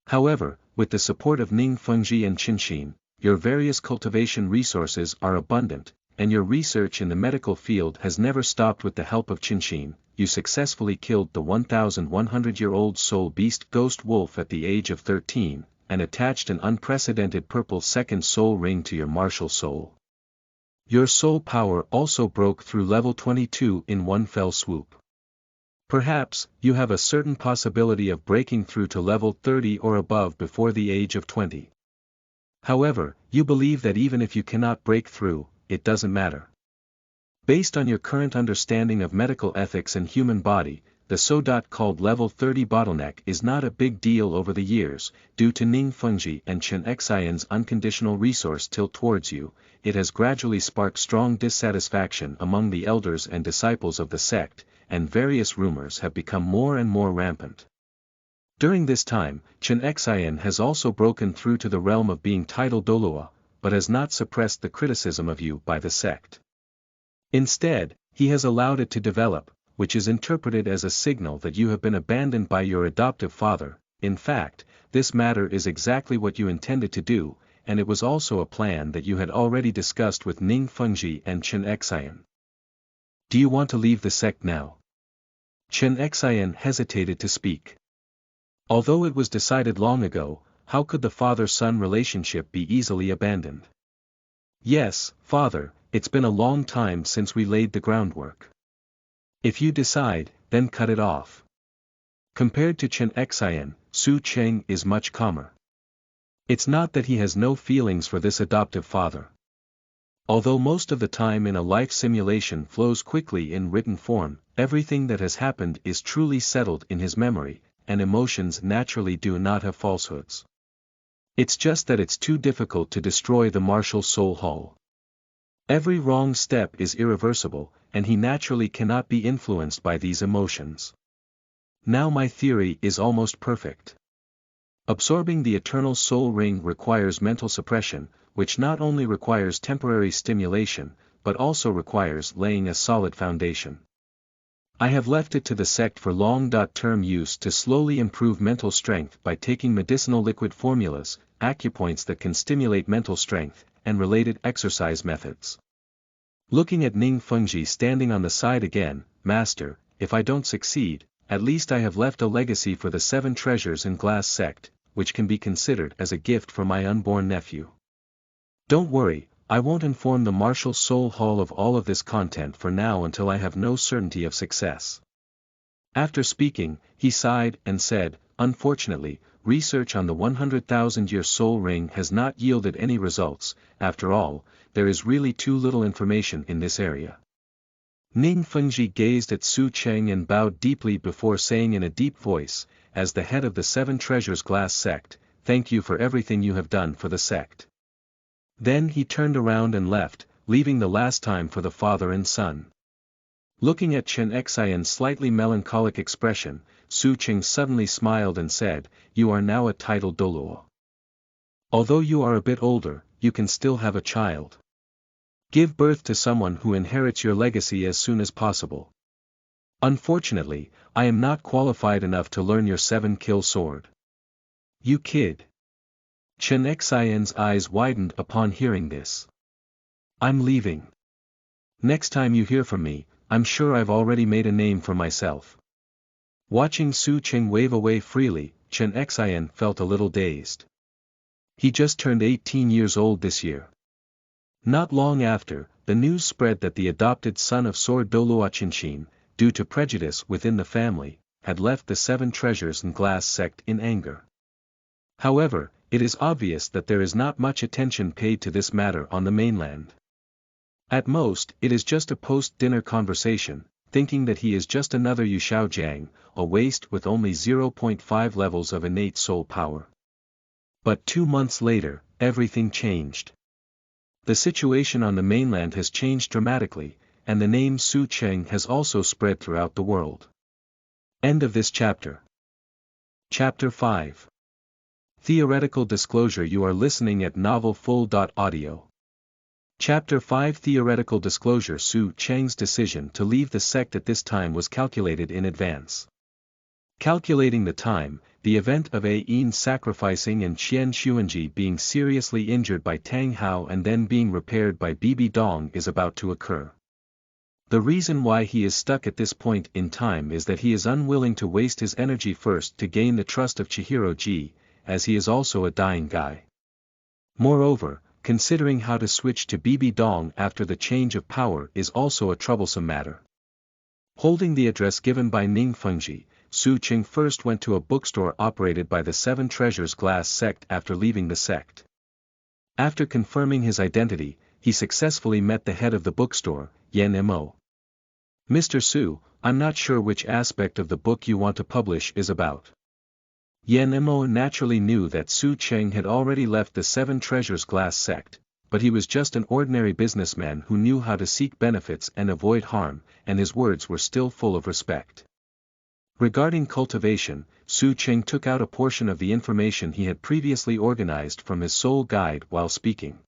However, with the support of Ning Fengji and Qin, your various cultivation resources are abundant, and your research in the medical field has never stopped. With the help of Qin, you successfully killed the 1,100-year-old soul beast ghost wolf at the age of 13, and attached an unprecedented purple second soul ring to your martial soul. Your soul power also broke through level 22 in one fell swoop. Perhaps, you have a certain possibility of breaking through to level 30 or above before the age of 20. However, you believe that even if you cannot break through, it doesn't matter. Based on your current understanding of medical ethics and human body, the so-called level 30 bottleneck is not a big deal over the years. Due to Ning Fengji and Chen Xian's unconditional resource tilt towards you, it has gradually sparked strong dissatisfaction among the elders and disciples of the sect, and various rumors have become more and more rampant. During this time, Chen Xian has also broken through to the realm of being titled Douluo, but has not suppressed the criticism of you by the sect. Instead, he has allowed it to develop, which is interpreted as a signal that you have been abandoned by your adoptive father. In fact, this matter is exactly what you intended to do, and it was also a plan that you had already discussed with Ning Fengji and Chen Xian. Do you want to leave the sect now? Chen Xian hesitated to speak. Although it was decided long ago, how could the father-son relationship be easily abandoned? Yes, father, it's been a long time since we laid the groundwork. If you decide, then cut it off. Compared to Chen Xian, Su Cheng is much calmer. It's not that he has no feelings for this adoptive father. Although most of the time in a life simulation flows quickly in written form, everything that has happened is truly settled in his memory, and emotions naturally do not have falsehoods. It's just that it's too difficult to destroy the martial soul hull. Every wrong step is irreversible, and he naturally cannot be influenced by these emotions. Now my theory is almost perfect. Absorbing the eternal soul ring requires mental suppression, which not only requires temporary stimulation, but also requires laying a solid foundation. I have left it to the sect for long-term use to slowly improve mental strength by taking medicinal liquid formulas, acupoints that can stimulate mental strength, and related exercise methods. Looking at Ning Fengji standing on the side again, Master, if I don't succeed, at least I have left a legacy for the 7 treasures in Glass Sect, which can be considered as a gift for my unborn nephew. Don't worry, I won't inform the Martial Soul Hall of all of this content for now until I have no certainty of success. After speaking, he sighed and said, unfortunately, research on the 100,000-year soul ring has not yielded any results. After all, there is really too little information in this area. Ning Fengji gazed at Su Cheng and bowed deeply before saying in a deep voice, as the head of the 7 treasures Glass Sect, thank you for everything you have done for the sect. Then he turned around and left, leaving the last time for the father and son. Looking at Chen Xian's slightly melancholic expression, Su Cheng suddenly smiled and said, you are now a titled Douluo. Although you are a bit older, you can still have a child. Give birth to someone who inherits your legacy as soon as possible. Unfortunately, I am not qualified enough to learn your 7-kill sword. You kid. Chen Xian's eyes widened upon hearing this. I'm leaving. Next time you hear from me, I'm sure I've already made a name for myself. Watching Su Cheng wave away freely, Chen Xian felt a little dazed. He just turned 18 years old this year. Not long after, the news spread that the adopted son of Sword Douluo Qinshin, due to prejudice within the family, had left the 7 treasures in Glass Sect in anger. However, it is obvious that there is not much attention paid to this matter on the mainland. At most, it is just a post-dinner conversation, thinking that he is just another Yu Shaojiang, a waste with only 0.5 levels of innate soul power. But 2 months later, everything changed. The situation on the mainland has changed dramatically, and the name Su Cheng has also spread throughout the world. End of this chapter. Chapter 5. Theoretical Disclosure. You are listening at novelfull.audio. Chapter 5. Theoretical Disclosure. Su Cheng's decision to leave the sect at this time was calculated in advance. Calculating the time, the event of Yin sacrificing and Qian Xuanji being seriously injured by Tang Hao and then being repaired by Bibidong is about to occur. The reason why he is stuck at this point in time is that he is unwilling to waste his energy first to gain the trust of Chihiro-ji, as he is also a dying guy. Moreover, considering how to switch to Bibidong after the change of power is also a troublesome matter. Holding the address given by Ning Fengji, Zhu Zhuqing first went to a bookstore operated by the Seven Treasures Glass Sect after leaving the sect. After confirming his identity, he successfully met the head of the bookstore, Yan Mo. Mr. Su, I'm not sure which aspect of the book you want to publish is about. Yan Mo naturally knew that Zhu Zhuqing had already left the Seven Treasures Glass Sect, but he was just an ordinary businessman who knew how to seek benefits and avoid harm, and his words were still full of respect. Regarding cultivation, Zhu Zhuqing took out a portion of the information he had previously organized from his soul guide while speaking.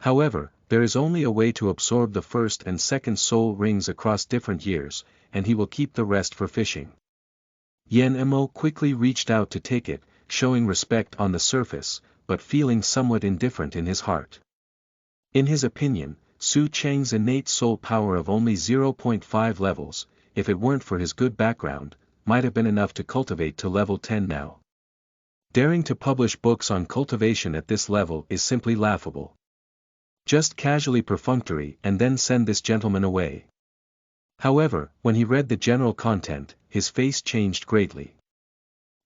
However, there is only a way to absorb the first and second soul rings across different years, and he will keep the rest for fishing. Yan Mo quickly reached out to take it, showing respect on the surface, but feeling somewhat indifferent in his heart. In his opinion, Zhu Zhuqing's innate soul power of only 0.5 levels, if it weren't for his good background, might have been enough to cultivate to level 10 now. Daring to publish books on cultivation at this level is simply laughable. Just casually perfunctory and then send this gentleman away. However, when he read the general content, his face changed greatly.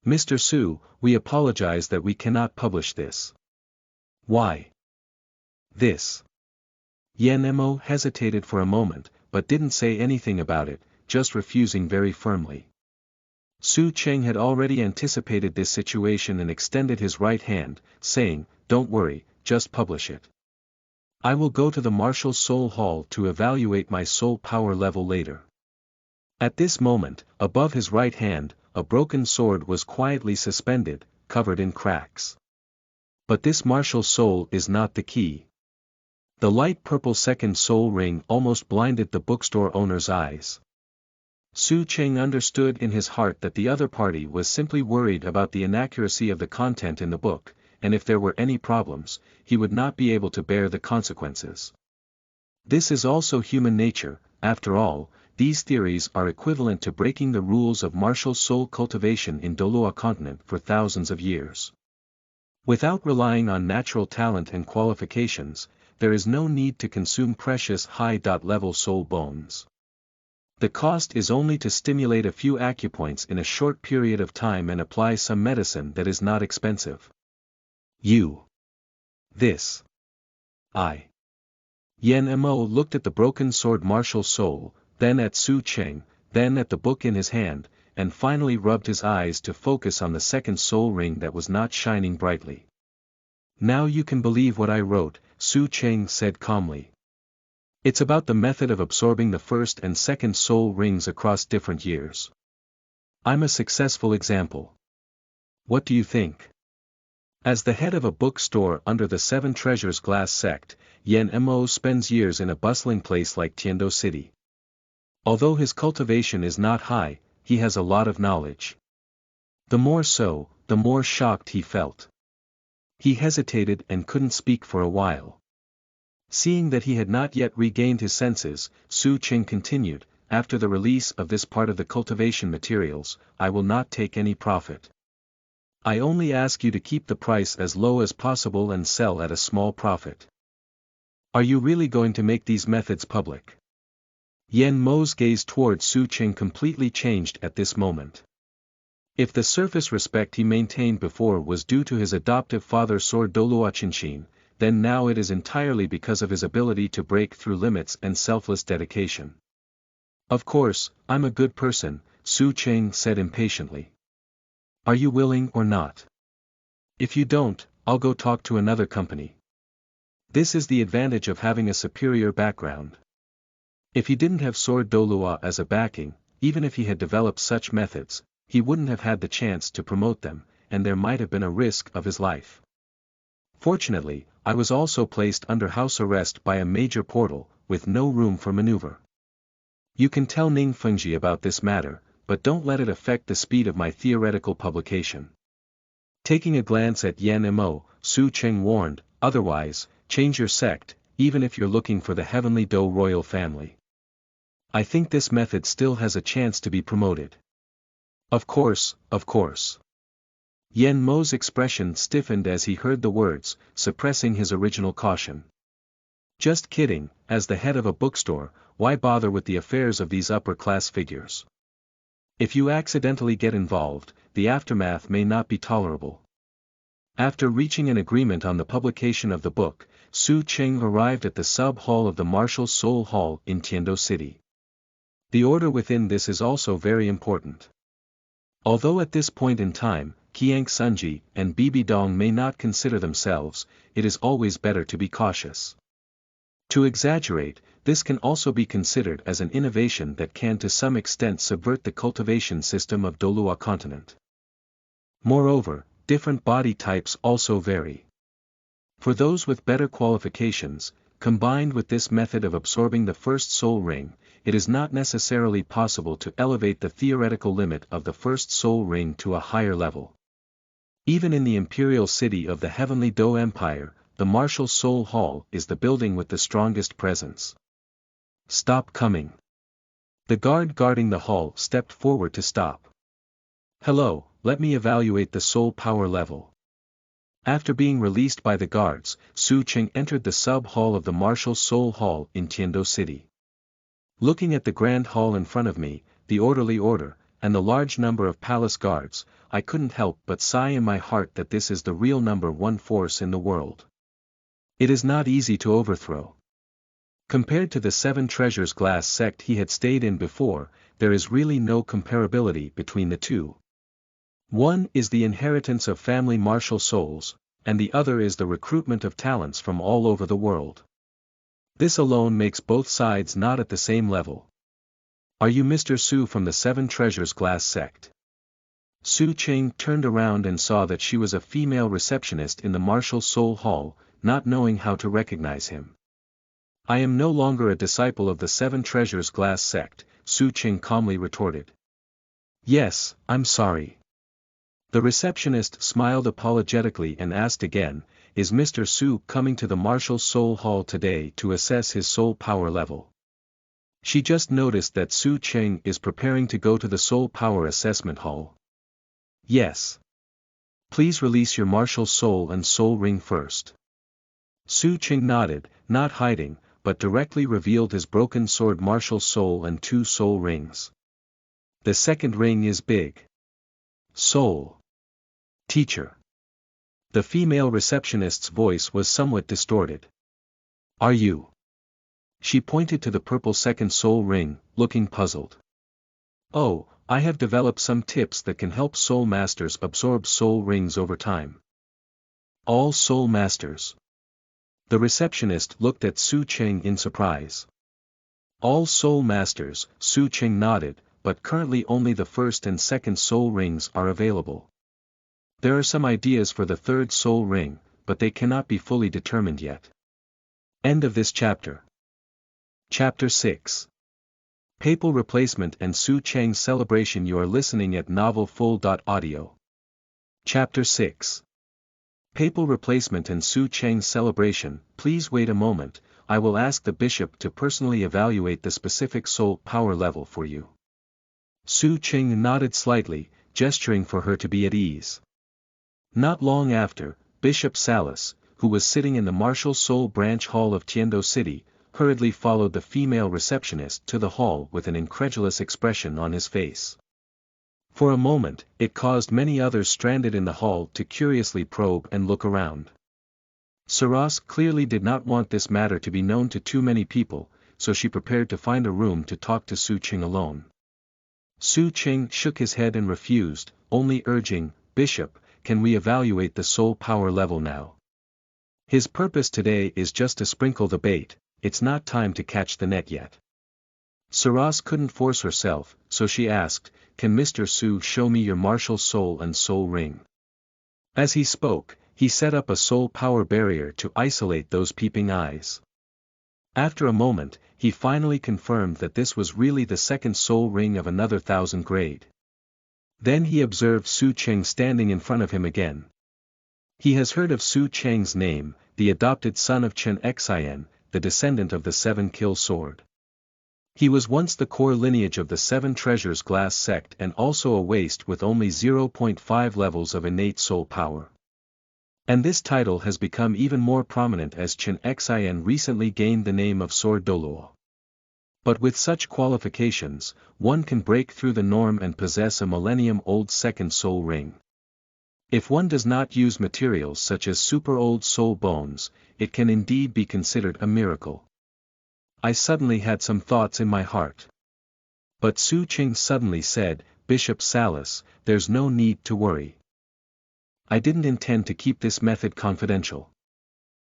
Mr. Su, we apologize that we cannot publish this. Why? This. Yan Mo hesitated for a moment, but didn't say anything about it, just refusing very firmly. Zhu Zhuqing had already anticipated this situation and extended his right hand, saying, "Don't worry, just publish it. I will go to the Martial Soul Hall to evaluate my soul power level later." At this moment, above his right hand, a broken sword was quietly suspended, covered in cracks. But this martial soul is not the key. The light purple second soul ring almost blinded the bookstore owner's eyes. Zhu Zhuqing understood in his heart that the other party was simply worried about the inaccuracy of the content in the book, and if there were any problems, he would not be able to bear the consequences. This is also human nature. After all, these theories are equivalent to breaking the rules of martial soul cultivation in Douluo continent for thousands of years. Without relying on natural talent and qualifications, there is no need to consume precious high-level soul bones. The cost is only to stimulate a few acupoints in a short period of time and apply some medicine that is not expensive. You. This. I. Yan Mo looked at the broken sword martial soul, then at Zhu Zhuqing, then at the book in his hand, and finally rubbed his eyes to focus on the second soul ring that was not shining brightly. "Now you can believe what I wrote," Zhu Zhuqing said calmly. "It's about the method of absorbing the first and second soul rings across different years. I'm a successful example. What do you think?" As the head of a bookstore under the Seven Treasures Glass Sect, Yan Mo spends years in a bustling place like Tiando City. Although his cultivation is not high, he has a lot of knowledge. The more so, the more shocked he felt. He hesitated and couldn't speak for a while. Seeing that he had not yet regained his senses, Zhu Zhuqing continued, "After the release of this part of the cultivation materials, I will not take any profit. I only ask you to keep the price as low as possible and sell at a small profit." "Are you really going to make these methods public?" Yan Mo's gaze towards Zhu Zhuqing completely changed at this moment. If the surface respect he maintained before was due to his adoptive father Sword Douluo Qinshin, then now it is entirely because of his ability to break through limits and selfless dedication. "Of course, I'm a good person," Zhu Zhuqing said impatiently. "Are you willing or not? If you don't, I'll go talk to another company." This is the advantage of having a superior background. If he didn't have Sword Douluo as a backing, even if he had developed such methods, he wouldn't have had the chance to promote them, and there might have been a risk of his life. Fortunately, I was also placed under house arrest by a major portal, with no room for maneuver. You can tell Ning Fengji about this matter, but don't let it affect the speed of my theoretical publication. Taking a glance at Yan Mo, Zhu Zhuqing warned, "Otherwise, change your sect, even if you're looking for the heavenly Do royal family." I think this method still has a chance to be promoted. Of course, of course. Yen Mo's expression stiffened as he heard the words, suppressing his original caution. Just kidding, as the head of a bookstore, why bother with the affairs of these upper-class figures? If you accidentally get involved, the aftermath may not be tolerable. After reaching an agreement on the publication of the book, Zhu Zhuqing arrived at the sub-hall of the Martial Soul Hall in Tiando City. The order within this is also very important. Although at this point in time, Qian Renxue and Bibidong may not consider themselves, it is always better to be cautious. To exaggerate, this can also be considered as an innovation that can to some extent subvert the cultivation system of Douluo continent. Moreover, different body types also vary. For those with better qualifications, combined with this method of absorbing the first soul ring, it is not necessarily possible to elevate the theoretical limit of the first soul ring to a higher level. Even in the imperial city of the Heavenly Do Empire, the Martial Soul Hall is the building with the strongest presence. Stop coming. The guard guarding the hall stepped forward to stop. Hello, let me evaluate the soul power level. After being released by the guards, Zhu Zhuqing entered the sub-hall of the Martial Soul Hall in Tiando City. Looking at the grand hall in front of me, the orderly order, and the large number of palace guards, I couldn't help but sigh in my heart that this is the real number one force in the world. It is not easy to overthrow. Compared to the 7 treasures glass sect he had stayed in before, there is really no comparability between the two. One is the inheritance of family martial souls, and the other is the recruitment of talents from all over the world. This alone makes both sides not at the same level. Are you Mr. Su from the 7 treasures glass sect? Zhu Zhuqing turned around and saw that she was a female receptionist in the Martial Soul Hall, not knowing how to recognize him. I am no longer a disciple of the 7 treasures glass sect, Zhu Zhuqing calmly retorted. Yes, I'm sorry. The receptionist smiled apologetically and asked again, is Mr. Su coming to the Martial Soul Hall today to assess his soul power level? She just noticed that Zhu Zhuqing is preparing to go to the soul power assessment hall. Yes. Please release your martial soul and soul ring first. Zhu Zhuqing nodded, not hiding, but directly revealed his broken sword martial soul and 2 soul rings. The second ring is big. Soul. Teacher. The female receptionist's voice was somewhat distorted. Are you? She pointed to the purple second soul ring, looking puzzled. Oh, I have developed some tips that can help soul masters absorb soul rings over time. All soul masters. The receptionist looked at Zhu Zhuqing in surprise. All soul masters, Zhu Zhuqing nodded, but currently only the first and second soul rings are available. There are some ideas for the third soul ring, but they cannot be fully determined yet. End of this chapter. Chapter 6. Papal Replacement and Zhu Zhuqing's Celebration. You are listening at novelfull.audio. Chapter 6. Papal Replacement and Zhu Zhuqing's Celebration. Please wait a moment, I will ask the bishop to personally evaluate the specific soul power level for you. Zhu Zhuqing nodded slightly, gesturing for her to be at ease. Not long after, Bishop Salas, who was sitting in the Martial Soul Branch Hall of Tiando City, hurriedly followed the female receptionist to the hall with an incredulous expression on his face. For a moment, it caused many others stranded in the hall to curiously probe and look around. Saras clearly did not want this matter to be known to too many people, so she prepared to find a room to talk to Zhu Zhuqing alone. Zhu Zhuqing shook his head and refused, only urging, Bishop, can we evaluate the soul power level now? His purpose today is just to sprinkle the bait, it's not time to catch the net yet. Saras couldn't force herself, so she asked, can Mr. Su show me your martial soul and soul ring? As he spoke, he set up a soul power barrier to isolate those peeping eyes. After a moment, he finally confirmed that this was really the second soul ring of another 1000 grade. Then he observed Zhu Zhuqing standing in front of him again. He has heard of Zhu Zhuqing's name, the adopted son of Chen Xian, the descendant of the 7-kill sword. He was once the core lineage of the Seven Treasures Glass Sect and also a waste with only 0.5 levels of innate soul power. And this title has become even more prominent as Chen Xian recently gained the name of Sword Douluo. But with such qualifications, one can break through the norm and possess a millennium-old second soul ring. If one does not use materials such as super-old soul bones, it can indeed be considered a miracle. I suddenly had some thoughts in my heart. But Zhu Zhuqing suddenly said, "Bishop Salas, there's no need to worry. I didn't intend to keep this method confidential.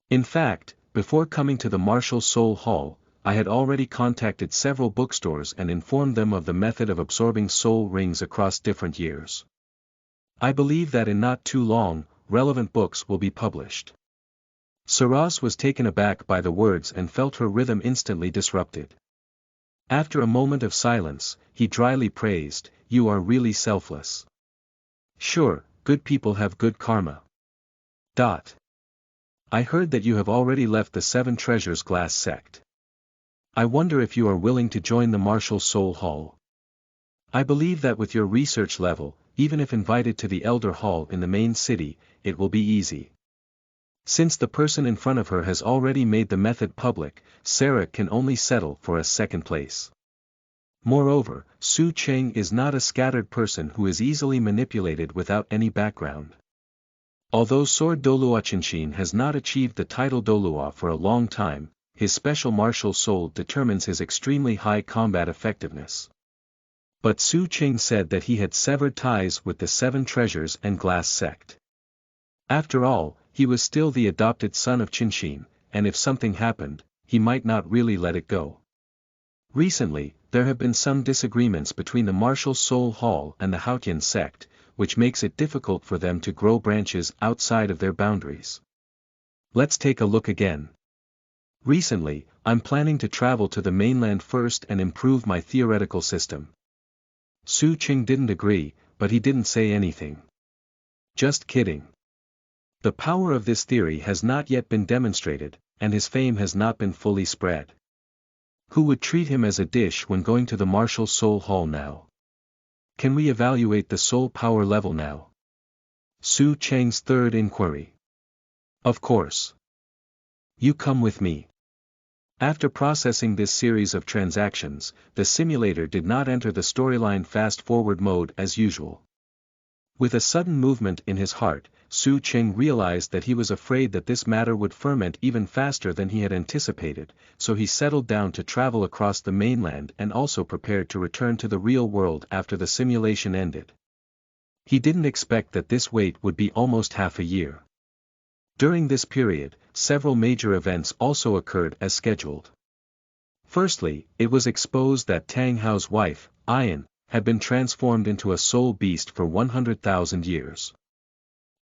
In fact, before coming to the Martial Soul Hall, I had already contacted several bookstores and informed them of the method of absorbing soul rings across different years. I believe that in not too long, relevant books will be published." Saras was taken aback by the words and felt her rhythm instantly disrupted. After a moment of silence, he dryly praised, "You are really selfless. Sure, good people have good karma. I heard that you have already left the Seven Treasures Glass Sect. I wonder if you are willing to join the Martial Soul Hall. I believe that with your research level, even if invited to the Elder Hall in the main city, it will be easy. Since the person in front of her has already made the method public, Sarah can only settle for a second place. Moreover, Zhu Zhuqing is not a scattered person who is easily manipulated without any background. Although Sword Douluo Qinshin has not achieved the title Douluo for a long time, his special martial soul determines his extremely high combat effectiveness. But Zhu Zhuqing said that he had severed ties with the Seven Treasures and Glass Sect. After all, he was still the adopted son of Qinshin, and if something happened, he might not really let it go. Recently, there have been some disagreements between the Martial Soul Hall and the Haotian sect, which makes it difficult for them to grow branches outside of their boundaries. Let's take a look again. Recently, I'm planning to travel to the mainland first and improve my theoretical system. Zhu Zhuqing didn't agree, but he didn't say anything. Just kidding. The power of this theory has not yet been demonstrated, and his fame has not been fully spread. Who would treat him as a dish when going to the Martial Soul Hall now? Can we evaluate the soul power level now? Zhu Zhuqing's third inquiry. Of course. You come with me. After processing this series of transactions, the simulator did not enter the storyline fast-forward mode as usual. With a sudden movement in his heart, Zhu Zhuqing realized that he was afraid that this matter would ferment even faster than he had anticipated, so he settled down to travel across the mainland and also prepared to return to the real world after the simulation ended. He didn't expect that this wait would be almost half a year. During this period, several major events also occurred as scheduled. Firstly, it was exposed that Tang Hao's wife, Ayan, had been transformed into a soul beast for 100,000 years.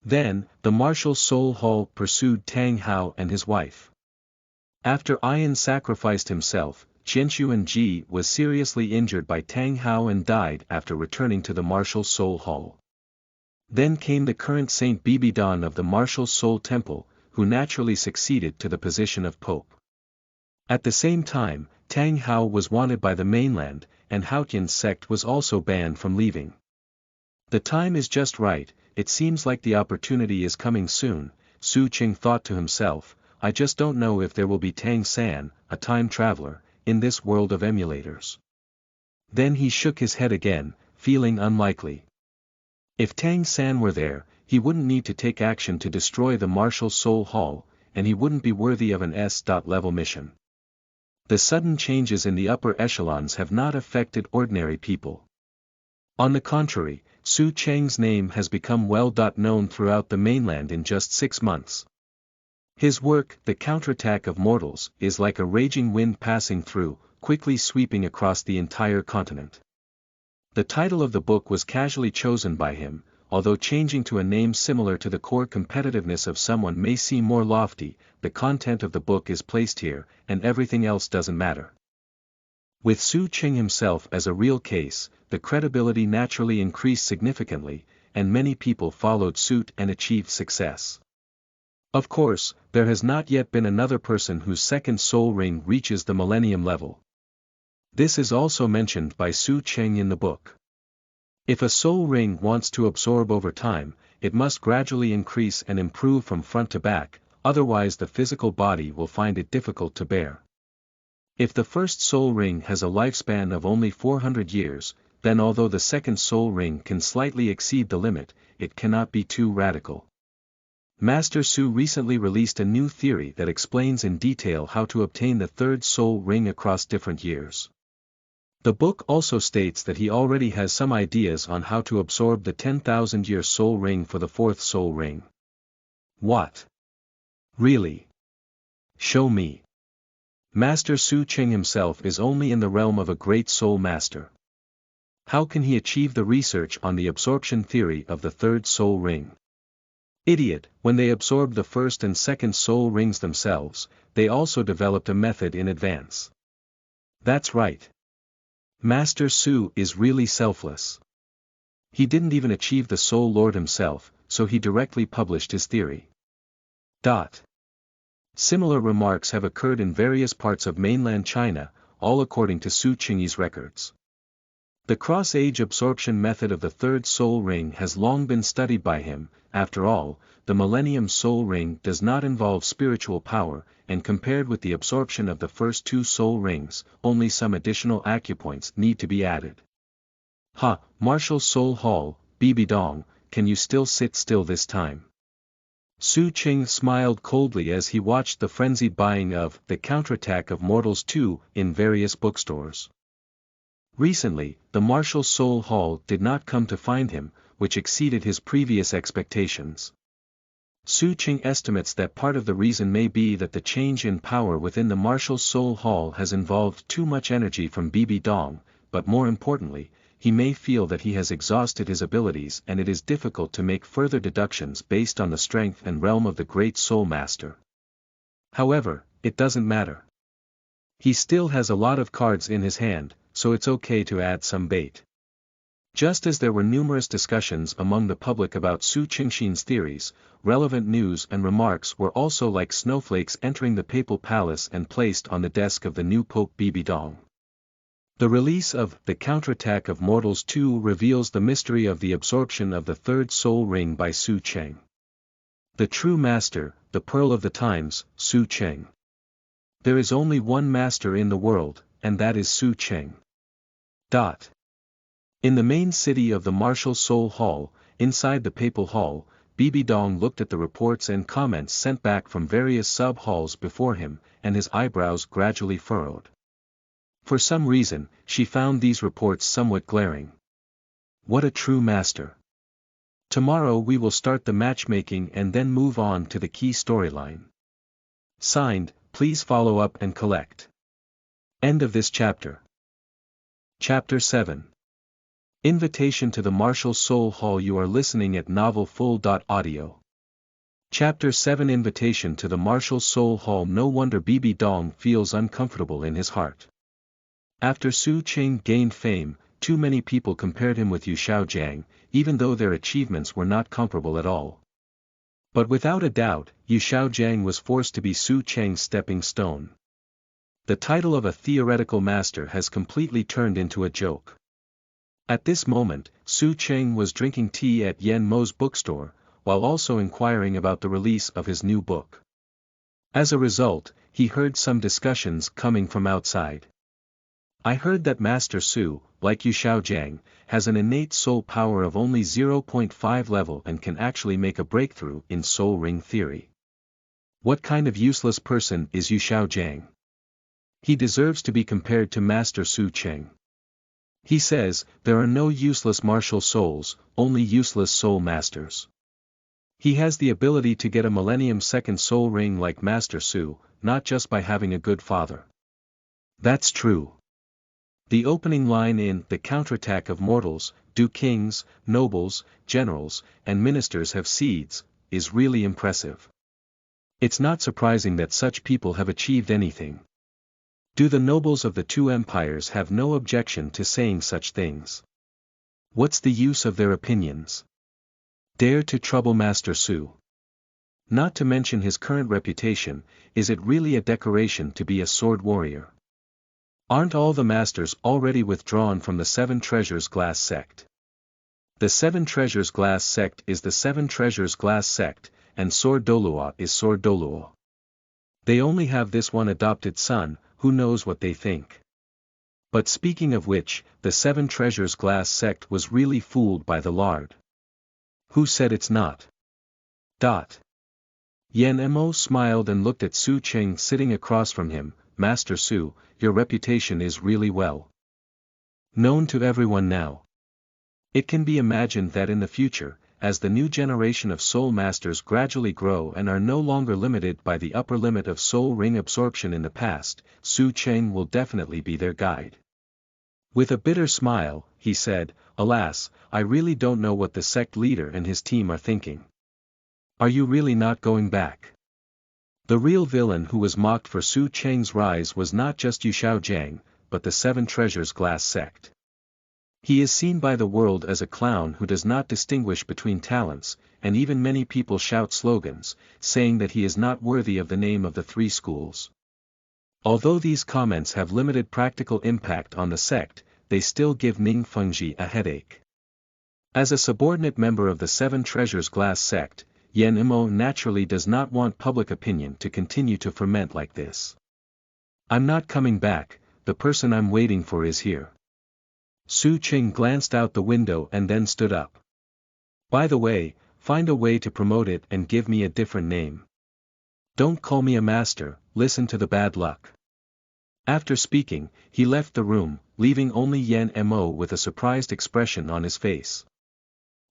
Then, the Martial Soul Hall pursued Tang Hao and his wife. After Ayan sacrificed himself, Jianshuan Ji was seriously injured by Tang Hao and died after returning to the Martial Soul Hall. Then came the current Saint Bibidong of the Martial Soul Temple, who naturally succeeded to the position of Pope. At the same time, Tang Hao was wanted by the mainland, and Haotian sect was also banned from leaving. The time is just right, it seems like the opportunity is coming soon, Zhu Zhuqing thought to himself. I just don't know if there will be Tang San, a time traveler, in this world of emulators. Then he shook his head again, feeling unlikely. If Tang San were there, he wouldn't need to take action to destroy the Martial Soul Hall, and he wouldn't be worthy of an S-level mission. The sudden changes in the upper echelons have not affected ordinary people. On the contrary, Zhu Zhuqing's name has become well-known throughout the mainland in just 6 months. His work, The Counterattack of Mortals, is like a raging wind passing through, quickly sweeping across the entire continent. The title of the book was casually chosen by him, although changing to a name similar to the core competitiveness of someone may seem more lofty. The content of the book is placed here, and everything else doesn't matter. With Zhu Zhuqing himself as a real case, the credibility naturally increased significantly, and many people followed suit and achieved success. Of course, there has not yet been another person whose second soul ring reaches the millennium level. This is also mentioned by Zhu Zhuqing in the book. If a soul ring wants to absorb over time, it must gradually increase and improve from front to back, otherwise the physical body will find it difficult to bear. If the first soul ring has a lifespan of only 400 years, then although the second soul ring can slightly exceed the limit, it cannot be too radical. Master Su recently released a new theory that explains in detail how to obtain the third soul ring across different years. The book also states that he already has some ideas on how to absorb the 10,000-year soul ring for the fourth soul ring. What? Really? Show me. Master Zhu Zhuqing himself is only in the realm of a great soul master. How can he achieve the research on the absorption theory of the third soul ring? Idiot, when they absorbed the first and second soul rings themselves, they also developed a method in advance. That's right. Master Su is really selfless. He didn't even achieve the Soul Lord himself, so he directly published his theory. Similar remarks have occurred in various parts of mainland China, all according to Zhu Zhuqing's records. The cross-age absorption method of the third soul ring has long been studied by him. After all, the Millennium Soul Ring does not involve spiritual power, and compared with the absorption of the first two soul rings, only some additional acupoints need to be added. Martial Soul Hall, Bibidong, can you still sit still this time? Zhu Zhuqing smiled coldly as he watched the frenzied buying of The Counterattack of Mortals 2 in various bookstores. Recently, the Martial Soul Hall did not come to find him, which exceeded his previous expectations. Zhu Zhuqing estimates that part of the reason may be that the change in power within the Martial Soul Hall has involved too much energy from Bibidong, but more importantly, he may feel that he has exhausted his abilities and it is difficult to make further deductions based on the strength and realm of the Great Soul Master. However, it doesn't matter. He still has a lot of cards in his hand, so it's okay to add some bait. Just as there were numerous discussions among the public about Zhu Zhuqing's theories, relevant news and remarks were also like snowflakes entering the papal palace and placed on the desk of the new Pope Bibidong. The release of The Counterattack of Mortals 2 reveals the mystery of the absorption of the third soul ring by Zhu Zhuqing. The true master, the pearl of the times, Zhu Zhuqing. There is only one master in the world, and that is Zhu Zhuqing. In the main city of the Martial Soul Hall, inside the Papal Hall, Bibidong looked at the reports and comments sent back from various sub-halls before him, and his eyebrows gradually furrowed. For some reason, she found these reports somewhat glaring. What a true master. Tomorrow we will start the matchmaking and then move on to the key storyline. Signed, please follow up and collect. End of this chapter. Chapter 7. Invitation to the Martial Soul Hall. You are listening at novelfull.audio. Chapter 7. Invitation to the Martial Soul Hall. No wonder Bibidong feels uncomfortable in his heart. After Zhu Zhuqing gained fame, too many people compared him with Yu Xiaojiang, even though their achievements were not comparable at all. But without a doubt, Yu Xiaojiang was forced to be Zhu Zhuqing's stepping stone. The title of a theoretical master has completely turned into a joke. At this moment, Zhu Zhuqing was drinking tea at Yan Mo's bookstore, while also inquiring about the release of his new book. As a result, he heard some discussions coming from outside. I heard that Master Su, like Yu Xiaojiang, has an innate soul power of only 0.5 level and can actually make a breakthrough in soul ring theory. What kind of useless person is Yu Xiaojiang? He deserves to be compared to Master Zhu Zhuqing. He says, there are no useless martial souls, only useless soul masters. He has the ability to get a millennium second soul ring like Master Su, not just by having a good father. That's true. The opening line in The Counterattack of Mortals, do kings, nobles, generals, and ministers have seeds, is really impressive. It's not surprising that such people have achieved anything. Do the nobles of the two empires have no objection to saying such things? What's the use of their opinions? Dare to trouble Master Su. Not to mention his current reputation, is it really a decoration to be a sword warrior? Aren't all the masters already withdrawn from the Seven Treasures Glass Sect? The Seven Treasures Glass Sect is the Seven Treasures Glass Sect, and Sword Douluo is Sword Douluo. They only have this one adopted son, who knows what they think. But speaking of which, the Seven Treasures Glass Sect was really fooled by the lard. Who said it's not? Yan Mo smiled and looked at Zhu Zhuqing sitting across from him. Master Su, your reputation is really well known to everyone now. It can be imagined that in the future, as the new generation of soul masters gradually grow and are no longer limited by the upper limit of soul ring absorption in the past, Zhu Zhuqing will definitely be their guide. With a bitter smile, he said, alas, I really don't know what the sect leader and his team are thinking. Are you really not going back? The real villain who was mocked for Zhu Zhuqing's rise was not just Yu Xiaojiang, but the Seven Treasures Glass Sect. He is seen by the world as a clown who does not distinguish between talents, and even many people shout slogans, saying that he is not worthy of the name of the three schools. Although these comments have limited practical impact on the sect, they still give Ning Fengji a headache. As a subordinate member of the Seven Treasures Glass Sect, Yan Mo naturally does not want public opinion to continue to ferment like this. I'm not coming back, the person I'm waiting for is here. Zhu Zhuqing glanced out the window and then stood up. By the way, find a way to promote it and give me a different name. Don't call me a master, listen to the bad luck. After speaking, he left the room, leaving only Yan Mo with a surprised expression on his face.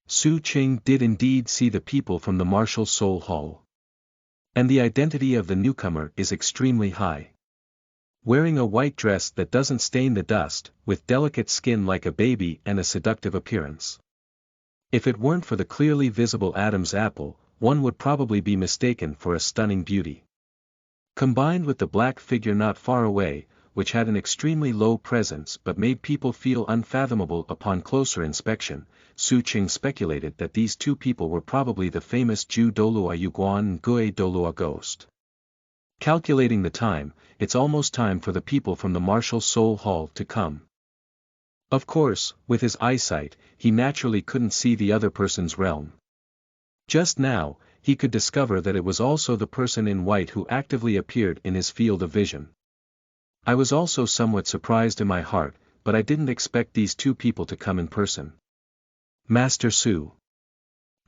Zhu Zhuqing did indeed see the people from the Martial Soul Hall. And the identity of the newcomer is extremely high. Wearing a white dress that doesn't stain the dust, with delicate skin like a baby and a seductive appearance. If it weren't for the clearly visible Adam's apple, one would probably be mistaken for a stunning beauty. Combined with the black figure not far away, which had an extremely low presence but made people feel unfathomable upon closer inspection, Zhu Zhuqing speculated that these two people were probably the famous Zhu Douluo Yuguan Gui Douluo ghost. Calculating the time, it's almost time for the people from the Martial Soul Hall to come. Of course, with his eyesight, he naturally couldn't see the other person's realm. Just now, he could discover that it was also the person in white who actively appeared in his field of vision. I was also somewhat surprised in my heart, but I didn't expect these two people to come in person. Master Su.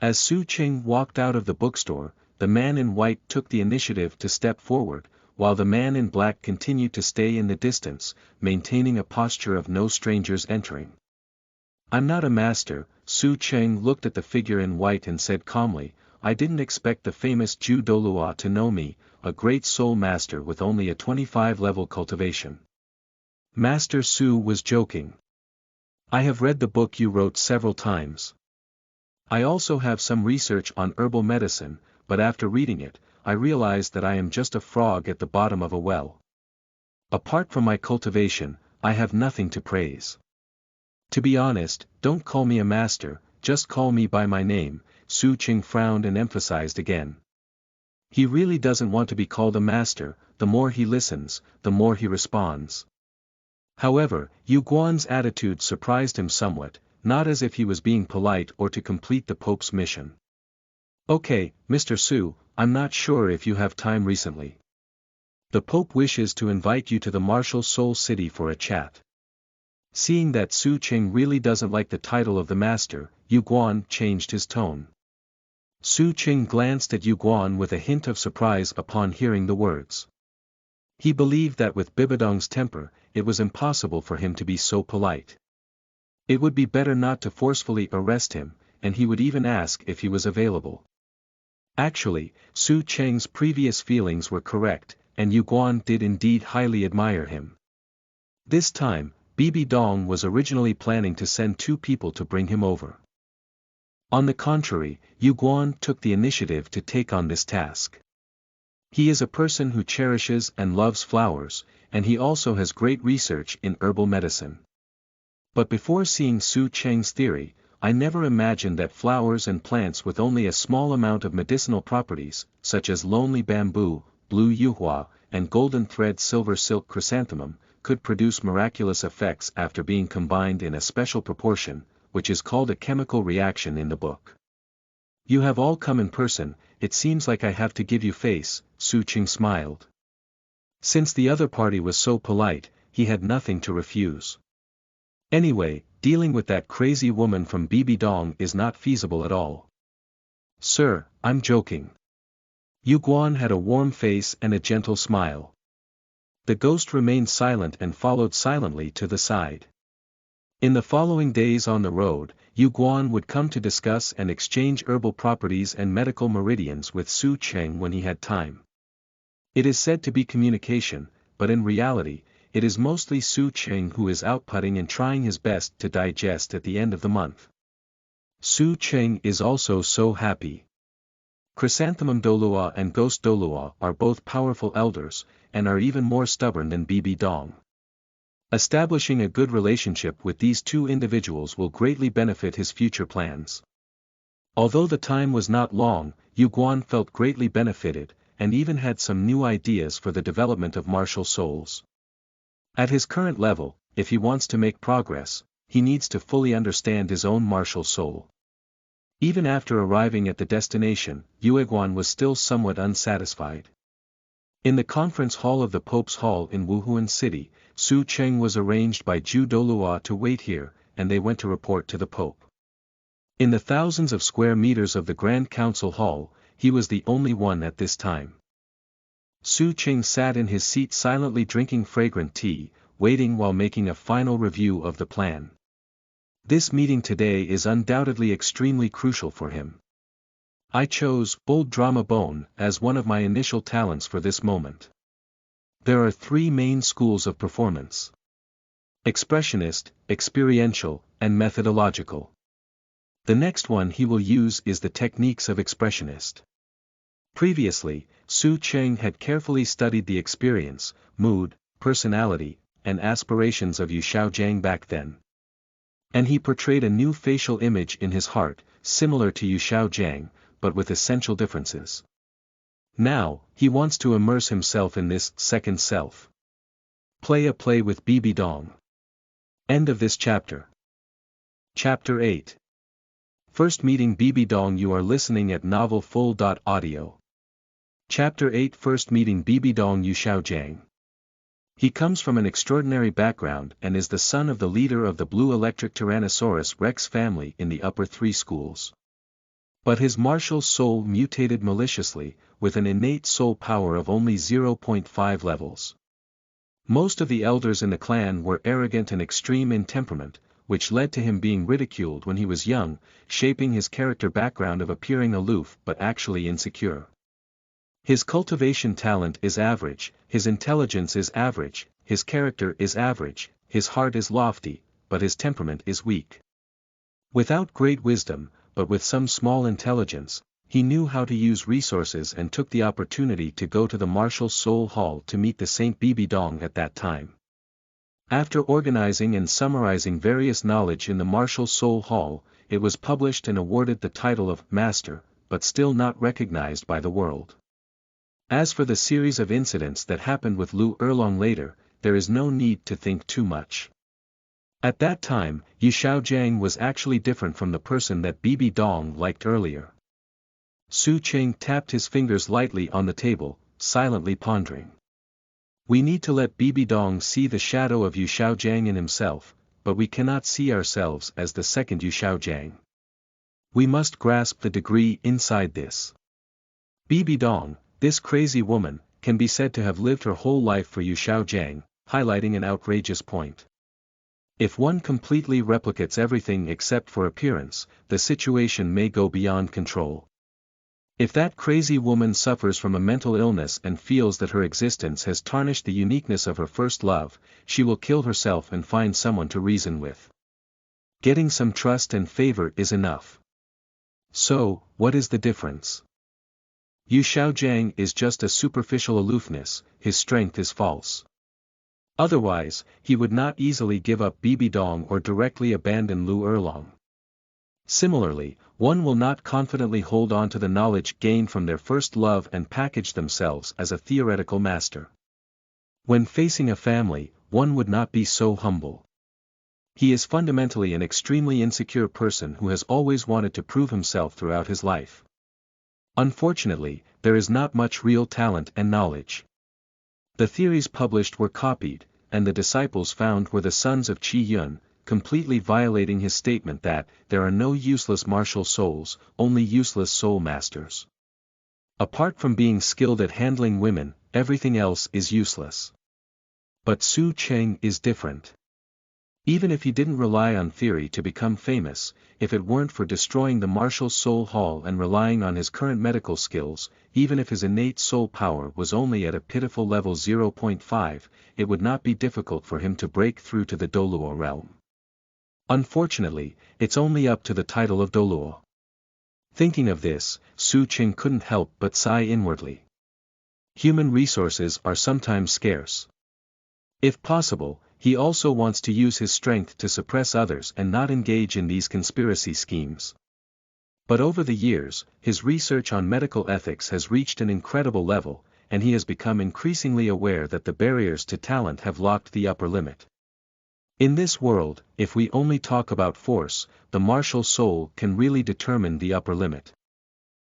As Zhu Zhuqing walked out of the bookstore, the man in white took the initiative to step forward, while the man in black continued to stay in the distance, maintaining a posture of no strangers entering. I'm not a master, Zhu Zhuqing looked at the figure in white and said calmly, I didn't expect the famous Zhu Douluo to know me, a great soul master with only a 25-level cultivation. Master Su was joking. I have read the book you wrote several times. I also have some research on herbal medicine, but after reading it, I realized that I am just a frog at the bottom of a well. Apart from my cultivation, I have nothing to praise. To be honest, don't call me a master, just call me by my name, Zhu Zhuqing frowned and emphasized again. He really doesn't want to be called a master, the more he listens, the more he responds. However, Yu Guan's attitude surprised him somewhat, not as if he was being polite or to complete the Pope's mission. Okay, Mr. Su, I'm not sure if you have time recently. The Pope wishes to invite you to the Martial Soul City for a chat. Seeing that Zhu Zhuqing really doesn't like the title of the master, Yu Guan changed his tone. Zhu Zhuqing glanced at Yu Guan with a hint of surprise upon hearing the words. He believed that with Bibidong's temper, it was impossible for him to be so polite. It would be better not to forcefully arrest him, and he would even ask if he was available. Actually, Zhu Zhuqing's previous feelings were correct, and Yu Guan did indeed highly admire him. This time, Bibidong was originally planning to send 2 people to bring him over. On the contrary, Yu Guan took the initiative to take on this task. He is a person who cherishes and loves flowers, and he also has great research in herbal medicine. But before seeing Zhu Zhuqing's theory, I never imagined that flowers and plants with only a small amount of medicinal properties, such as lonely bamboo, blue yuhua, and golden thread silver silk chrysanthemum, could produce miraculous effects after being combined in a special proportion, which is called a chemical reaction in the book. You have all come in person, it seems like I have to give you face, Zhu Zhuqing smiled. Since the other party was so polite, he had nothing to refuse. Anyway, dealing with that crazy woman from Bibidong is not feasible at all. Sir, I'm joking. Yu Guan had a warm face and a gentle smile. The ghost remained silent and followed silently to the side. In the following days on the road, Yu Guan would come to discuss and exchange herbal properties and medical meridians with Su Cheng when he had time. It is said to be communication, but in reality, it is mostly Su Cheng who is outputting and trying his best to digest at the end of the month. Su Cheng is also so happy. Chrysanthemum Douluo and Ghost Douluo are both powerful elders, and are even more stubborn than Bibidong. Establishing a good relationship with these two individuals will greatly benefit his future plans. Although the time was not long, Yu Guan felt greatly benefited, and even had some new ideas for the development of martial souls. At his current level, if he wants to make progress, he needs to fully understand his own martial soul. Even after arriving at the destination, Yu Guan was still somewhat unsatisfied. In the conference hall of the Pope's Hall in Wuhuan City, Su Cheng was arranged by Zhu Douluo to wait here, and they went to report to the Pope. In the thousands of square meters of the Grand Council Hall, he was the only one at this time. Su Cheng sat in his seat silently drinking fragrant tea, waiting while making a final review of the plan. This meeting today is undoubtedly extremely crucial for him. I chose bold drama bone as one of my initial talents for this moment. There are three main schools of performance: expressionist, experiential, and methodological. The next one he will use is the techniques of expressionist. Previously, Su Cheng had carefully studied the experience, mood, personality, and aspirations of Yu Xiaojiang back then. And he portrayed a new facial image in his heart, similar to Yu Xiaojiang, but with essential differences. Now, he wants to immerse himself in this second self. Play a play with Bibidong. End of this chapter. Chapter 8. First meeting Bibidong. You are listening at novelfull.audio. Chapter 8. First meeting Bibidong. Yu Xiaojiang. He comes from an extraordinary background and is the son of the leader of the Blue Electric Tyrannosaurus Rex family in the upper three schools. But his martial soul mutated maliciously, with an innate soul power of only 0.5 levels. Most of the elders in the clan were arrogant and extreme in temperament, which led to him being ridiculed when he was young, shaping his character background of appearing aloof but actually insecure. His cultivation talent is average, his intelligence is average, his character is average, his heart is lofty, but his temperament is weak. Without great wisdom, but with some small intelligence, he knew how to use resources and took the opportunity to go to the Martial Soul Hall to meet the Saint Bibidong at that time. After organizing and summarizing various knowledge in the Martial Soul Hall, it was published and awarded the title of Master, but still not recognized by the world. As for the series of incidents that happened with Lu Erlong later, there is no need to think too much. At that time, Yu Xiaojiang was actually different from the person that Bibidong liked earlier. Su Cheng tapped his fingers lightly on the table, silently pondering. We need to let Bibidong see the shadow of Yu Xiaojiang in himself, but we cannot see ourselves as the second Yu Xiaojiang. We must grasp the degree inside this. Bibidong, this crazy woman, can be said to have lived her whole life for Yu Xiaojiang, highlighting an outrageous point. If one completely replicates everything except for appearance, the situation may go beyond control. If that crazy woman suffers from a mental illness and feels that her existence has tarnished the uniqueness of her first love, she will kill herself and find someone to reason with. Getting some trust and favor is enough. So, what is the difference? Yu Xiaojiang is just a superficial aloofness, his strength is false. Otherwise, he would not easily give up Bibidong or directly abandon Lu Erlong. Similarly, one will not confidently hold on to the knowledge gained from their first love and package themselves as a theoretical master. When facing a family, one would not be so humble. He is fundamentally an extremely insecure person who has always wanted to prove himself throughout his life. Unfortunately, there is not much real talent and knowledge. The theories published were copied, and the disciples found were the sons of Qi Yun, completely violating his statement that there are no useless martial souls, only useless soul masters. Apart from being skilled at handling women, everything else is useless. But Zhu Zhuqing is different. Even if he didn't rely on theory to become famous, if it weren't for destroying the martial soul hall and relying on his current medical skills, even if his innate soul power was only at a pitiful level 0.5, it would not be difficult for him to break through to the Douluo realm. Unfortunately, it's only up to the title of Douluo. Thinking of this, Zhu Zhuqing couldn't help but sigh inwardly. Human resources are sometimes scarce. If possible, he also wants to use his strength to suppress others and not engage in these conspiracy schemes. But over the years, his research on medical ethics has reached an incredible level, and he has become increasingly aware that the barriers to talent have locked the upper limit. In this world, if we only talk about force, the martial soul can really determine the upper limit.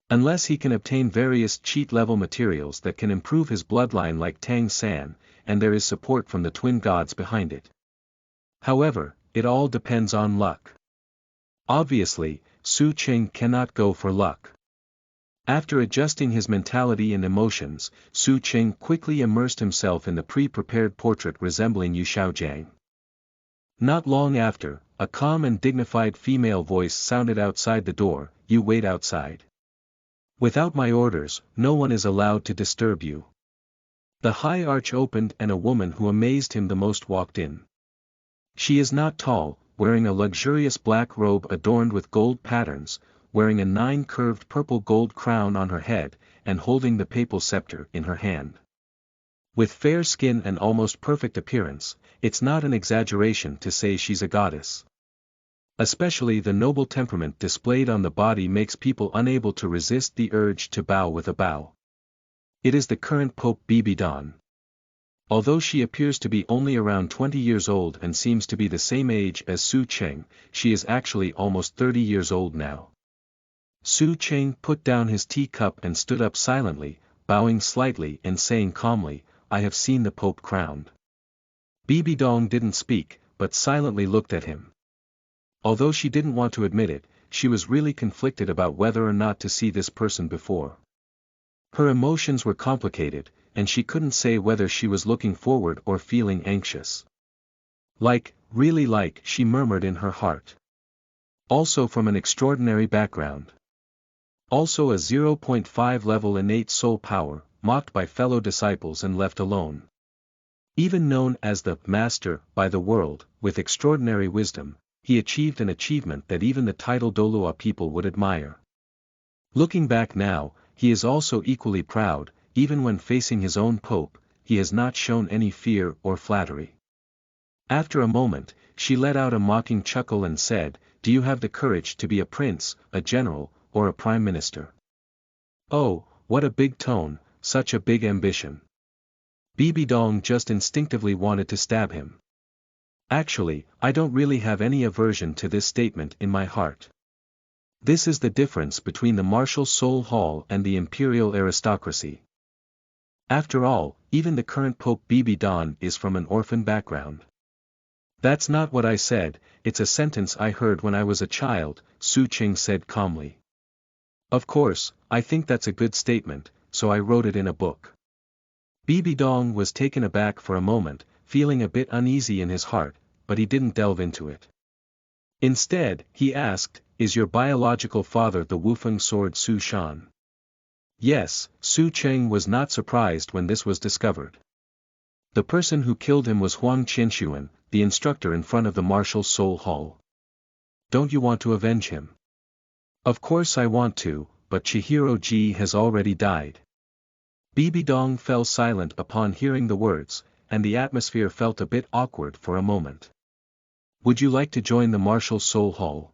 Unless he can obtain various cheat-level materials that can improve his bloodline like Tang San, and there is support from the twin gods behind it. However, it all depends on luck. Obviously, Zhu Zhuqing cannot go for luck. After adjusting his mentality and emotions, Zhu Zhuqing quickly immersed himself in the pre-prepared portrait resembling Yu Shaojiang. Not long after, a calm and dignified female voice sounded outside the door, "You wait outside. Without my orders, no one is allowed to disturb you." The high arch opened and a woman who amazed him the most walked in. She is not tall, wearing a luxurious black robe adorned with gold patterns, wearing a 9-curved purple gold crown on her head, and holding the papal scepter in her hand. With fair skin and almost perfect appearance, it's not an exaggeration to say she's a goddess. Especially the noble temperament displayed on the body makes people unable to resist the urge to bow with a bow. It is the current Pope Bibidong. Although she appears to be only around 20 years old and seems to be the same age as Zhu Zhuqing, she is actually almost 30 years old now. Zhu Zhuqing put down his teacup and stood up silently, bowing slightly and saying calmly, "I have seen the Pope crowned." Bibidong didn't speak, but silently looked at him. Although she didn't want to admit it, she was really conflicted about whether or not to see this person before. Her emotions were complicated, and she couldn't say whether she was looking forward or feeling anxious. Really like, she murmured in her heart. Also from an extraordinary background. Also a 0.5 level innate soul power, mocked by fellow disciples and left alone. Even known as the Master by the world, with extraordinary wisdom, he achieved an achievement that even the title Douluo people would admire. Looking back now, he is also equally proud. Even when facing his own pope, he has not shown any fear or flattery. After a moment, she let out a mocking chuckle and said, "Do you have the courage to be a prince, a general, or a prime minister?" Oh, what a big tone, such a big ambition. Bibidong just instinctively wanted to stab him. Actually, I don't really have any aversion to this statement in my heart. This is the difference between the martial soul hall and the imperial aristocracy. After all, even the current Pope Bibidong is from an orphan background. That's not what I said, it's a sentence I heard when I was a child, Zhu Zhuqing said calmly. Of course, I think that's a good statement, so I wrote it in a book. Bibidong was taken aback for a moment, feeling a bit uneasy in his heart, but he didn't delve into it. Instead, he asked, "Is your biological father the Wufeng sword Su Shan?" Yes, Zhu Zhuqing was not surprised when this was discovered. The person who killed him was Huang Qinshuan, the instructor in front of the martial soul hall. Don't you want to avenge him? Of course I want to, but Chihiro Ji has already died. Bibidong fell silent upon hearing the words, and the atmosphere felt a bit awkward for a moment. Would you like to join the martial soul hall?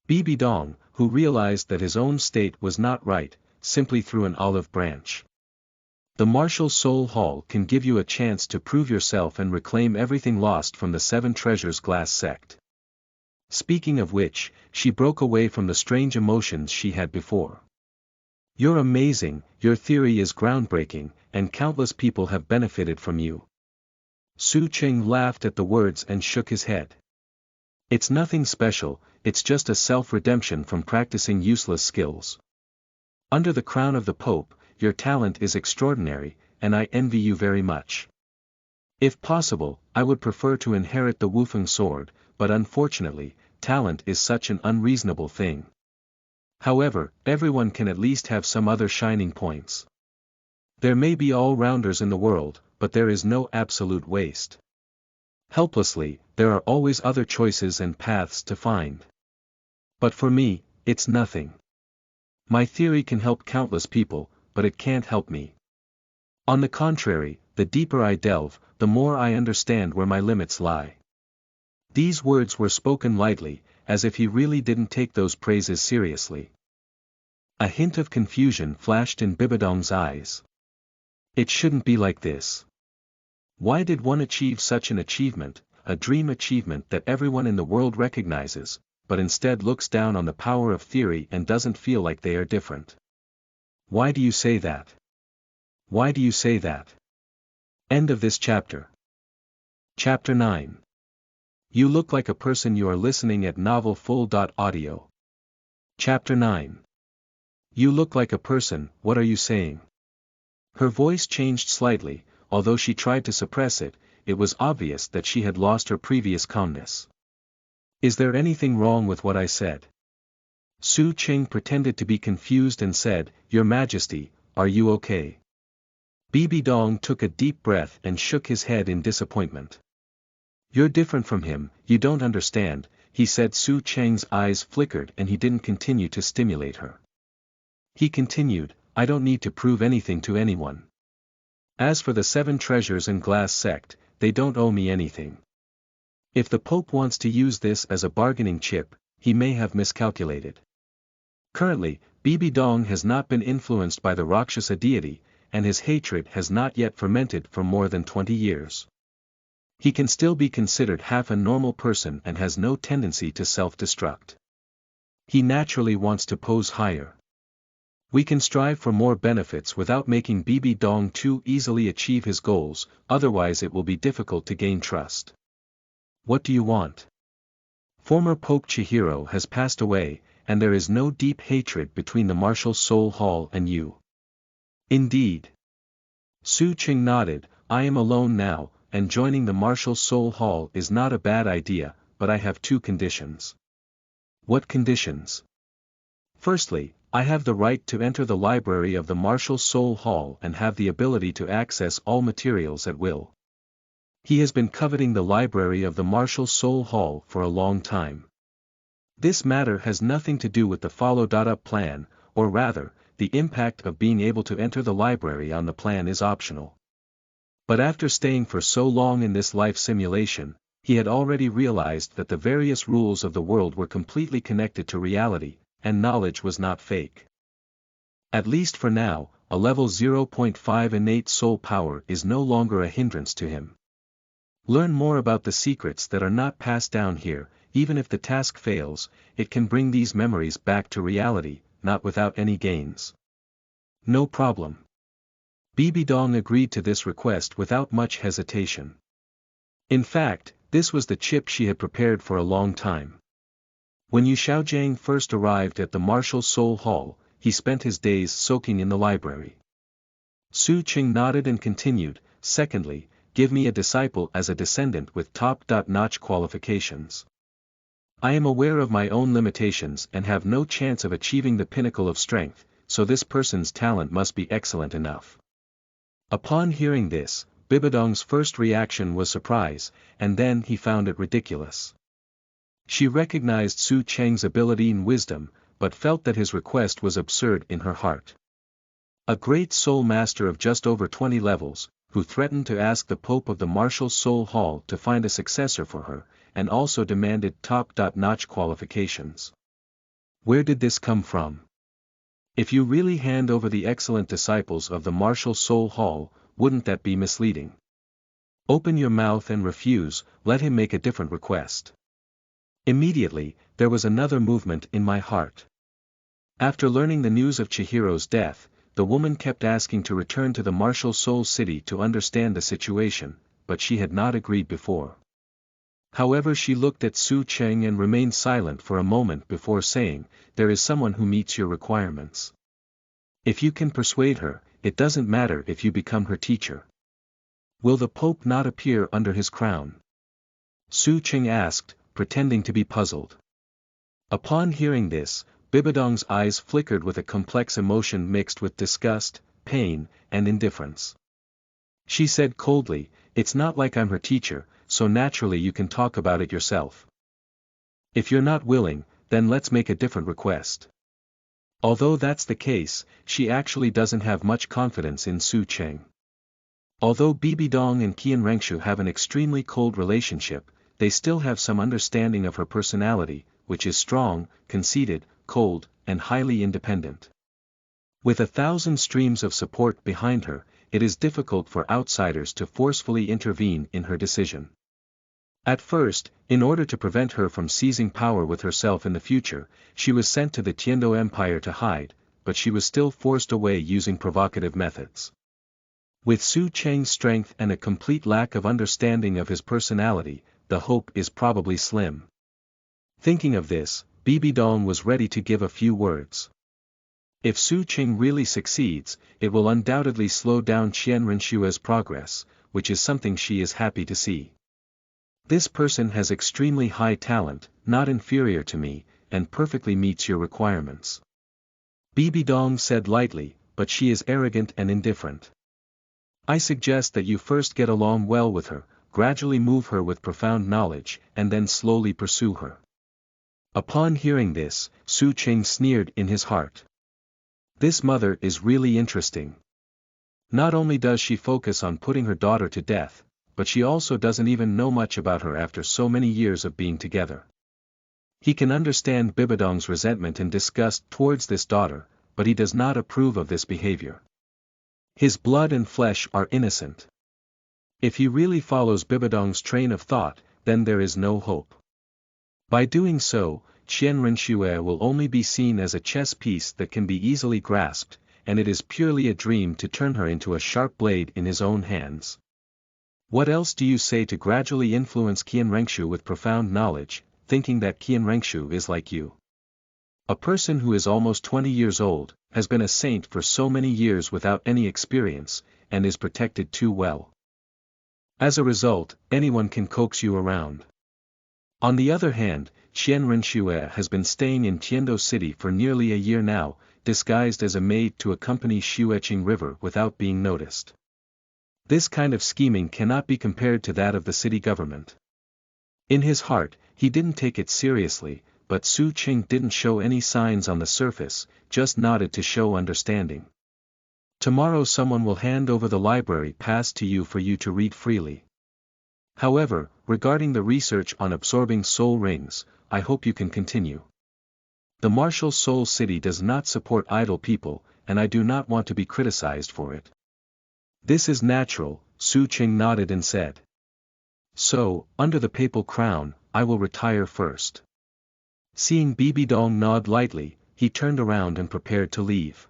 Bibidong, who realized that his own state was not right, simply threw an olive branch. The Martial Soul Hall can give you a chance to prove yourself and reclaim everything lost from the Seven Treasures Glass Sect. Speaking of which, she broke away from the strange emotions she had before. You're amazing, your theory is groundbreaking, and countless people have benefited from you. Zhu Zhuqing laughed at the words and shook his head. It's nothing special, it's just a self-redemption from practicing useless skills. Under the crown of the Pope, your talent is extraordinary, and I envy you very much. If possible, I would prefer to inherit the Wufeng sword, but unfortunately, talent is such an unreasonable thing. However, everyone can at least have some other shining points. There may be all-rounders in the world, but there is no absolute waste. Helplessly, there are always other choices and paths to find. But for me, it's nothing. My theory can help countless people, but it can't help me. On the contrary, the deeper I delve, the more I understand where my limits lie. These words were spoken lightly, as if he really didn't take those praises seriously. A hint of confusion flashed in Bibidong's eyes. It shouldn't be like this. Why did one achieve such an achievement, a dream achievement that everyone in the world recognizes, but instead looks down on the power of theory and doesn't feel like they are different? Why do you say that? Why do you say that? End of this chapter. Chapter 9. You look like a person. You are listening at novel full.audio. Chapter 9. You look like a person, what are you saying? Her voice changed slightly, although she tried to suppress it, it was obvious that she had lost her previous calmness. Is there anything wrong with what I said? Zhu Zhuqing pretended to be confused and said, Your Majesty, are you okay? Bibidong took a deep breath and shook his head in disappointment. You're different from him, you don't understand, he said. Zhu Zhuqing's eyes flickered and he didn't continue to stimulate her. He continued, I don't need to prove anything to anyone. As for the Seven Treasures and Glass Sect, they don't owe me anything. If the Pope wants to use this as a bargaining chip, he may have miscalculated. Currently, Bibidong has not been influenced by the Rakshasa deity, and his hatred has not yet fermented for more than 20 years. He can still be considered half a normal person and has no tendency to self-destruct. He naturally wants to pose higher. We can strive for more benefits without making Bibidong too easily achieve his goals, otherwise it will be difficult to gain trust. What do you want? Former Pope Chihiro has passed away, and there is no deep hatred between the Martial Soul Hall and you. Indeed. Zhu Zhuqing nodded, I am alone now, and joining the Martial Soul Hall is not a bad idea, but I have two conditions. What conditions? Firstly, I have the right to enter the library of the Martial Soul Hall and have the ability to access all materials at will. He has been coveting the library of the Martial Soul Hall for a long time. This matter has nothing to do with the follow-up plan, or rather, the impact of being able to enter the library on the plan is optional. But after staying for so long in this life simulation, he had already realized that the various rules of the world were completely connected to reality, and knowledge was not fake. At least for now, a level 0.5 innate soul power is no longer a hindrance to him. Learn more about the secrets that are not passed down here. Even if the task fails, it can bring these memories back to reality, not without any gains. No problem. Bibidong agreed to this request without much hesitation. In fact, this was the chip she had prepared for a long time. When Yu Xiaojiang first arrived at the Martial Soul Hall, he spent his days soaking in the library. Zhu Zhuqing nodded and continued, secondly, give me a disciple as a descendant with top-notch qualifications. I am aware of my own limitations and have no chance of achieving the pinnacle of strength, so this person's talent must be excellent enough. Upon hearing this, Bibidong's first reaction was surprise, and then he found it ridiculous. She recognized Zhu Zhuqing's ability and wisdom, but felt that his request was absurd in her heart. A great soul master of just over 20 levels, who threatened to ask the Pope of the Martial Soul Hall to find a successor for her, and also demanded top-notch qualifications. Where did this come from? If you really hand over the excellent disciples of the martial soul hall, wouldn't that be misleading? Open your mouth and refuse, let him make a different request. Immediately, there was another movement in my heart. After learning the news of Chihiro's death, the woman kept asking to return to the martial soul city to understand the situation, but she had not agreed before. However, she looked at Su Cheng and remained silent for a moment before saying, "There is someone who meets your requirements. If you can persuade her, it doesn't matter if you become her teacher." "Will the Pope not appear under his crown?" Su Cheng asked, pretending to be puzzled. Upon hearing this, Bibidong's eyes flickered with a complex emotion mixed with disgust, pain, and indifference. She said coldly, "It's not like I'm her teacher, so naturally you can talk about it yourself. If you're not willing, then let's make a different request." Although that's the case, she actually doesn't have much confidence in Su Cheng. Although Bibidong and Qian Renxue have an extremely cold relationship, they still have some understanding of her personality, which is strong, conceited, cold, and highly independent. With 1,000 streams of support behind her, it is difficult for outsiders to forcefully intervene in her decision. At first, in order to prevent her from seizing power with herself in the future, she was sent to the Tiando Empire to hide, but she was still forced away using provocative methods. With Su Cheng's strength and a complete lack of understanding of his personality, the hope is probably slim. Thinking of this, Bibidong was ready to give a few words. If Su Cheng really succeeds, it will undoubtedly slow down Qian Renshue's progress, which is something she is happy to see. This person has extremely high talent, not inferior to me, and perfectly meets your requirements. Bibidong said lightly, but she is arrogant and indifferent. I suggest that you first get along well with her, gradually move her with profound knowledge, and then slowly pursue her. Upon hearing this, Su Cheng sneered in his heart. This mother is really interesting. Not only does she focus on putting her daughter to death, but she also doesn't even know much about her after so many years of being together. He can understand Bibidong's resentment and disgust towards this daughter, but he does not approve of this behavior. His blood and flesh are innocent. If he really follows Bibidong's train of thought, then there is no hope. By doing so, Qian Renxue will only be seen as a chess piece that can be easily grasped, and it is purely a dream to turn her into a sharp blade in his own hands. What else do you say to gradually influence Qian Renxue with profound knowledge, thinking that Qian Renxue is like you? A person who is almost 20 years old, has been a saint for so many years without any experience, and is protected too well. As a result, anyone can coax you around. On the other hand, Qian Renxue has been staying in Tiando City for nearly a year now, disguised as a maid to accompany Xueqing River without being noticed. This kind of scheming cannot be compared to that of the city government. In his heart, he didn't take it seriously, but Su Cheng didn't show any signs on the surface, just nodded to show understanding. Tomorrow someone will hand over the library pass to you for you to read freely. However, regarding the research on absorbing soul rings, I hope you can continue. The martial soul city does not support idle people, and I do not want to be criticized for it. This is natural, Su Cheng nodded and said. So, under the papal crown, I will retire first. Seeing Bibidong nod lightly, he turned around and prepared to leave.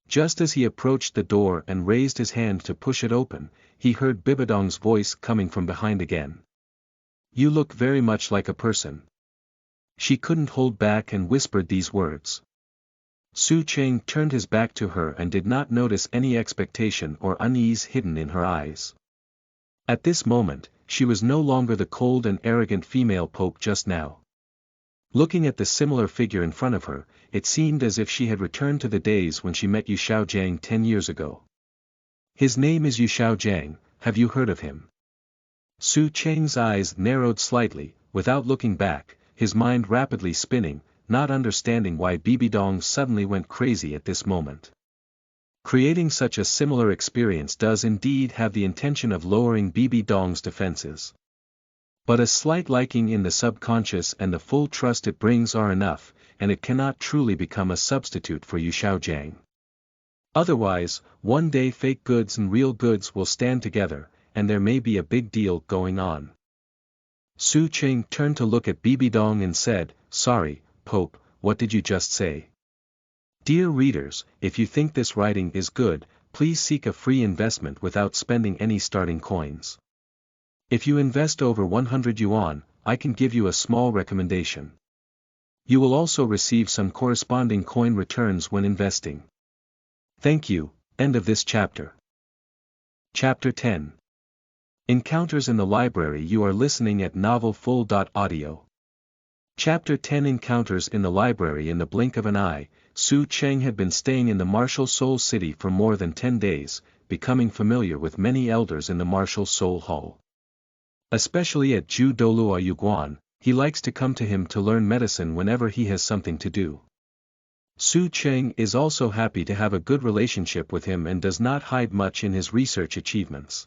Just as he approached the door and raised his hand to push it open, he heard Bibidong's voice coming from behind again. You look very much like a person. She couldn't hold back and whispered these words. Su Cheng turned his back to her and did not notice any expectation or unease hidden in her eyes. At this moment, she was no longer the cold and arrogant female pope just now. Looking at the similar figure in front of her, it seemed as if she had returned to the days when she met Yu Shaojiang 10 years ago. His name is Yu Shaojiang, have you heard of him? Su Cheng's eyes narrowed slightly, without looking back, his mind rapidly spinning, not understanding why Bibidong suddenly went crazy at this moment. Creating such a similar experience does indeed have the intention of lowering Bibidong's defenses. But a slight liking in the subconscious and the full trust it brings are enough, and it cannot truly become a substitute for Yuxiaojiang. Otherwise, one day fake goods and real goods will stand together, and there may be a big deal going on. Zhu Zhuqing turned to look at Bibidong and said, "Sorry, Pope, what did you just say?" Dear readers, if you think this writing is good, please seek a free investment without spending any starting coins. If you invest over 100 yuan, I can give you a small recommendation. You will also receive some corresponding coin returns when investing. Thank you. End of this chapter. Chapter 10. Encounters in the library. You are listening at novelfull.audio. Chapter 10. Encounters in the library. In the blink of an eye, Zhu Cheng had been staying in the martial soul city for more than 10 days, becoming familiar with many elders in the martial soul hall. Especially at Zhu Douluo Yuguan, he likes to come to him to learn medicine whenever he has something to do. Zhu Cheng is also happy to have a good relationship with him and does not hide much in his research achievements.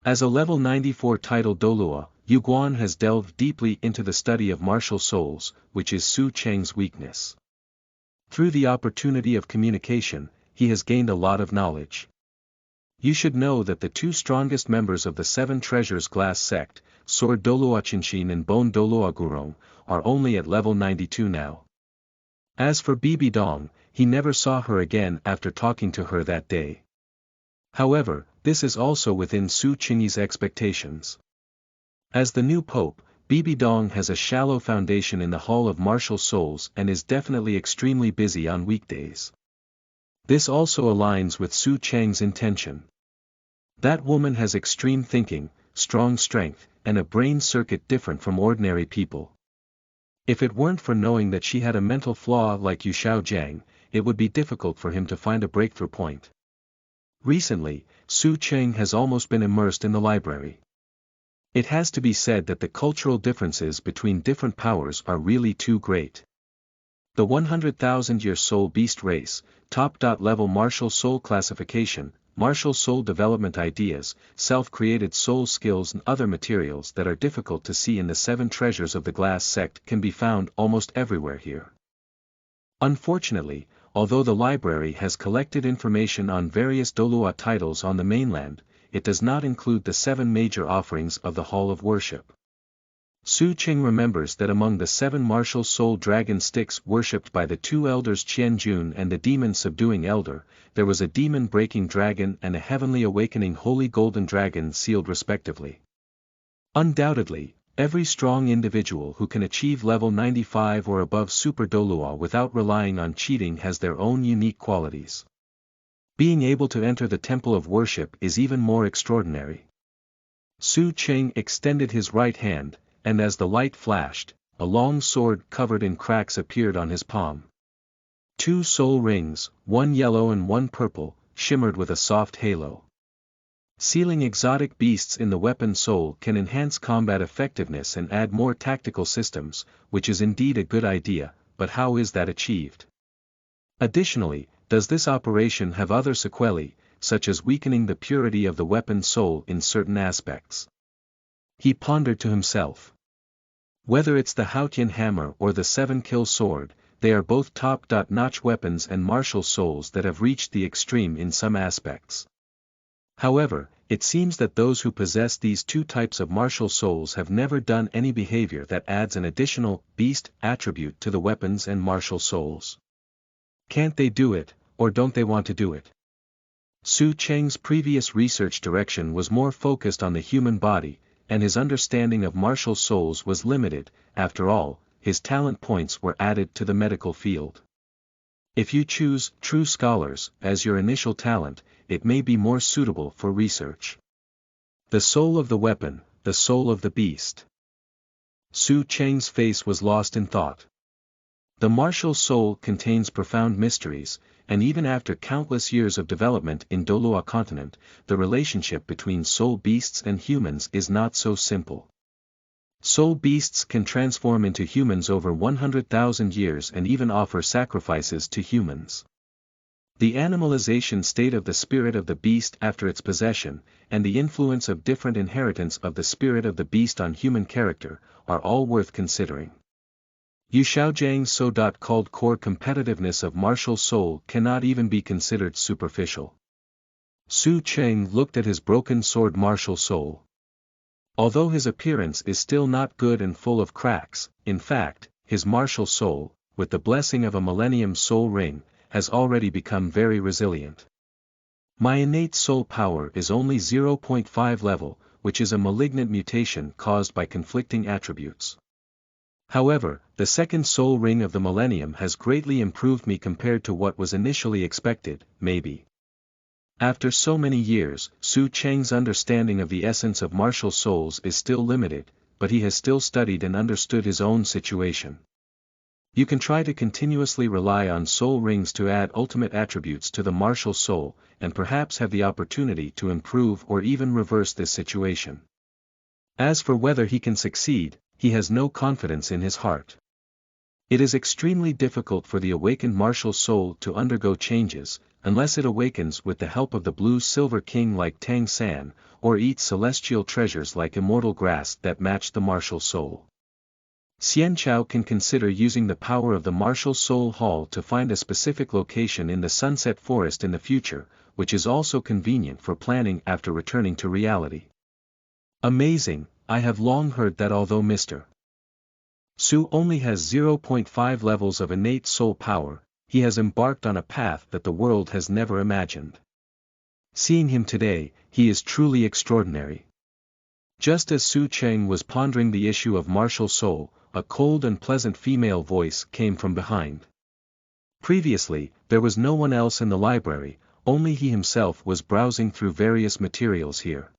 As a level 94 title Douluo, Yuguan has delved deeply into the study of martial souls, which is Zhu Cheng's weakness. Through the opportunity of communication, he has gained a lot of knowledge. You should know that the two strongest members of the Seven Treasures Glass Sect, Sword Douluo Qinshin and Bone Douluo Gurong, are only at level 92 now. As for Bibidong, he never saw her again after talking to her that day. However, this is also within Zhu Qing's expectations. As the new pope, Bibidong has a shallow foundation in the Hall of Martial Souls and is definitely extremely busy on weekdays. This also aligns with Zhu Cheng's intention. That woman has extreme thinking, strong strength, and a brain circuit different from ordinary people. If it weren't for knowing that she had a mental flaw like Yuxiaojiang, it would be difficult for him to find a breakthrough point. Recently, Zhu Cheng has almost been immersed in the library. It has to be said that the cultural differences between different powers are really too great. The 100,000-year soul beast race, top-level martial soul classification, martial soul development ideas, self-created soul skills and other materials that are difficult to see in the Seven Treasures of the Glass Sect can be found almost everywhere here. Unfortunately, although the library has collected information on various Douluo titles on the mainland, it does not include the 7 major offerings of the Hall of Worship. Zhu Qing remembers that among the 7 martial soul dragon sticks worshipped by the 2 elders Qianjun and the demon-subduing elder, there was a demon-breaking dragon and a heavenly awakening holy golden dragon sealed respectively. Undoubtedly, every strong individual who can achieve level 95 or above Super Douluo without relying on cheating has their own unique qualities. Being able to enter the temple of worship is even more extraordinary. Zhu Qing extended his right hand, and as the light flashed, a long sword covered in cracks appeared on his palm. 2 soul rings, one yellow and one purple, shimmered with a soft halo. Sealing exotic beasts in the weapon soul can enhance combat effectiveness and add more tactical systems, which is indeed a good idea, but how is that achieved? Additionally, does this operation have other sequelae, such as weakening the purity of the weapon soul in certain aspects? He pondered to himself. Whether it's the Haotian hammer or the 7-kill sword, they are both top-notch weapons and martial souls that have reached the extreme in some aspects. However, it seems that those who possess these 2 types of martial souls have never done any behavior that adds an additional beast attribute to the weapons and martial souls. Can't they do it, or don't they want to do it? Zhu Cheng's previous research direction was more focused on the human body, and his understanding of martial souls was limited. After all, his talent points were added to the medical field. If you choose true scholars as your initial talent, it may be more suitable for research. The soul of the weapon, the soul of the beast. Zhu Cheng's face was lost in thought. The martial soul contains profound mysteries, and even after countless years of development in Douluo continent, the relationship between soul beasts and humans is not so simple. Soul beasts can transform into humans over 100,000 years and even offer sacrifices to humans. The animalization state of the spirit of the beast after its possession, and the influence of different inheritance of the spirit of the beast on human character, are all worth considering. Yu Shaojiang's so-called core competitiveness of martial soul cannot even be considered superficial. Su Cheng looked at his broken sword martial soul. Although his appearance is still not good and full of cracks, in fact, his martial soul, with the blessing of a millennium soul ring, has already become very resilient. My innate soul power is only 0.5 level, which is a malignant mutation caused by conflicting attributes. However, the second soul ring of the millennium has greatly improved me compared to what was initially expected, maybe. After so many years, Su Cheng's understanding of the essence of martial souls is still limited, but he has still studied and understood his own situation. You can try to continuously rely on soul rings to add ultimate attributes to the martial soul, and perhaps have the opportunity to improve or even reverse this situation. As for whether he can succeed, he has no confidence in his heart. It is extremely difficult for the awakened martial soul to undergo changes, unless it awakens with the help of the blue-silver king like Tang San, or eats celestial treasures like immortal grass that match the martial soul. Xian Chao can consider using the power of the martial soul hall to find a specific location in the sunset forest in the future, which is also convenient for planning after returning to reality. Amazing, I have long heard that although Mr. Su only has 0.5 levels of innate soul power, he has embarked on a path that the world has never imagined. Seeing him today, he is truly extraordinary. Just as Su Cheng was pondering the issue of martial soul, a cold and pleasant female voice came from behind. Previously, there was no one else in the library, only he himself was browsing through various materials here.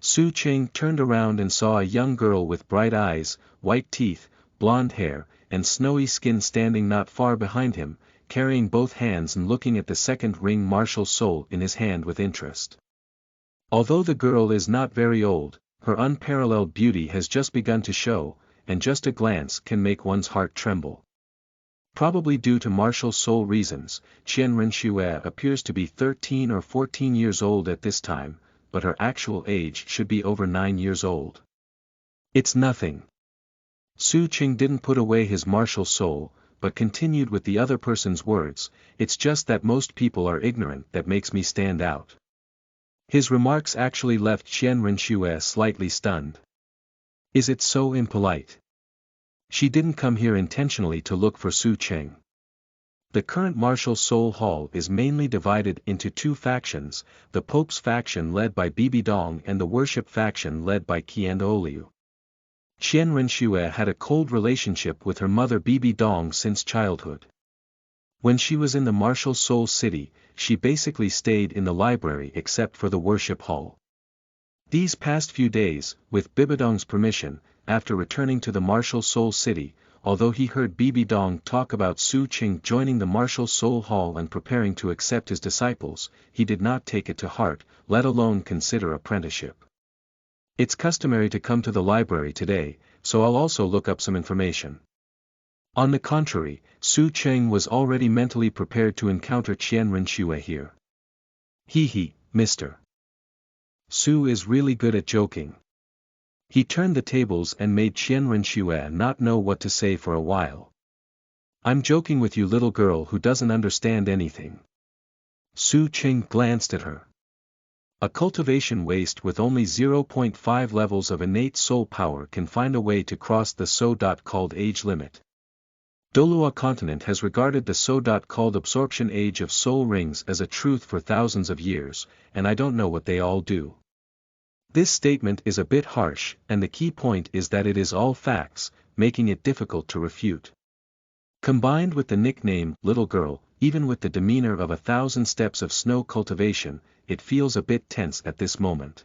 Su Cheng turned around and saw a young girl with bright eyes, white teeth, blonde hair, and snowy skin standing not far behind him, carrying both hands and looking at the second ring martial soul in his hand with interest. Although the girl is not very old, her unparalleled beauty has just begun to show, and just a glance can make one's heart tremble. Probably due to martial soul reasons, Qian Renxue appears to be 13 or 14 years old at this time, but her actual age should be over 9 years old. It's nothing. Su Cheng didn't put away his martial soul, but continued with the other person's words, it's just that most people are ignorant that makes me stand out. His remarks actually left Qian Renxue slightly stunned. Is it so impolite? She didn't come here intentionally to look for Su Cheng. The current martial soul hall is mainly divided into two factions, the Pope's faction led by Bibidong and the worship faction led by Qian Douluo. Qian Renxue had a cold relationship with her mother Bibidong since childhood. When she was in the martial soul city, she basically stayed in the library except for the worship hall. These past few days, with Bibidong's permission, after returning to the martial soul city, although he heard Bibidong talk about Su Cheng joining the martial soul hall and preparing to accept his disciples, he did not take it to heart, let alone consider apprenticeship. It's customary to come to the library today, so I'll also look up some information. On the contrary, Su Cheng was already mentally prepared to encounter Qian Renxue here. Mr. Su is really good at joking. He turned the tables and made Qian Renxue not know what to say for a while. I'm joking with you, little girl who doesn't understand anything. Su Cheng glanced at her. A cultivation waste with only 0.5 levels of innate soul power can find a way to cross the so-called age limit. Douluo continent has regarded the so-called absorption age of soul rings as a truth for thousands of years, and I don't know what they all do. This statement is a bit harsh, and the key point is that it is all facts, making it difficult to refute. Combined with the nickname, little girl, even with the demeanor of 1,000 steps of snow cultivation, it feels a bit tense at this moment.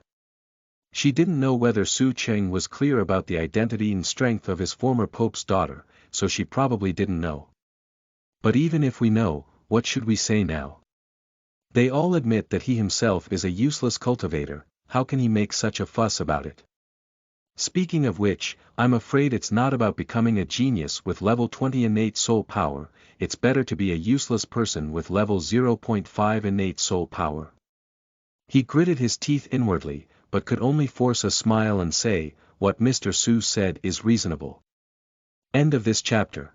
She didn't know whether Su Cheng was clear about the identity and strength of his former pope's daughter, so she probably didn't know. But even if we know, what should we say now? They all admit that he himself is a useless cultivator, how can he make such a fuss about it? Speaking of which, I'm afraid it's not about becoming a genius with level 20 innate soul power, it's better to be a useless person with level 0.5 innate soul power. He gritted his teeth inwardly, but could only force a smile and say, what Mr. Su said is reasonable. End of this chapter.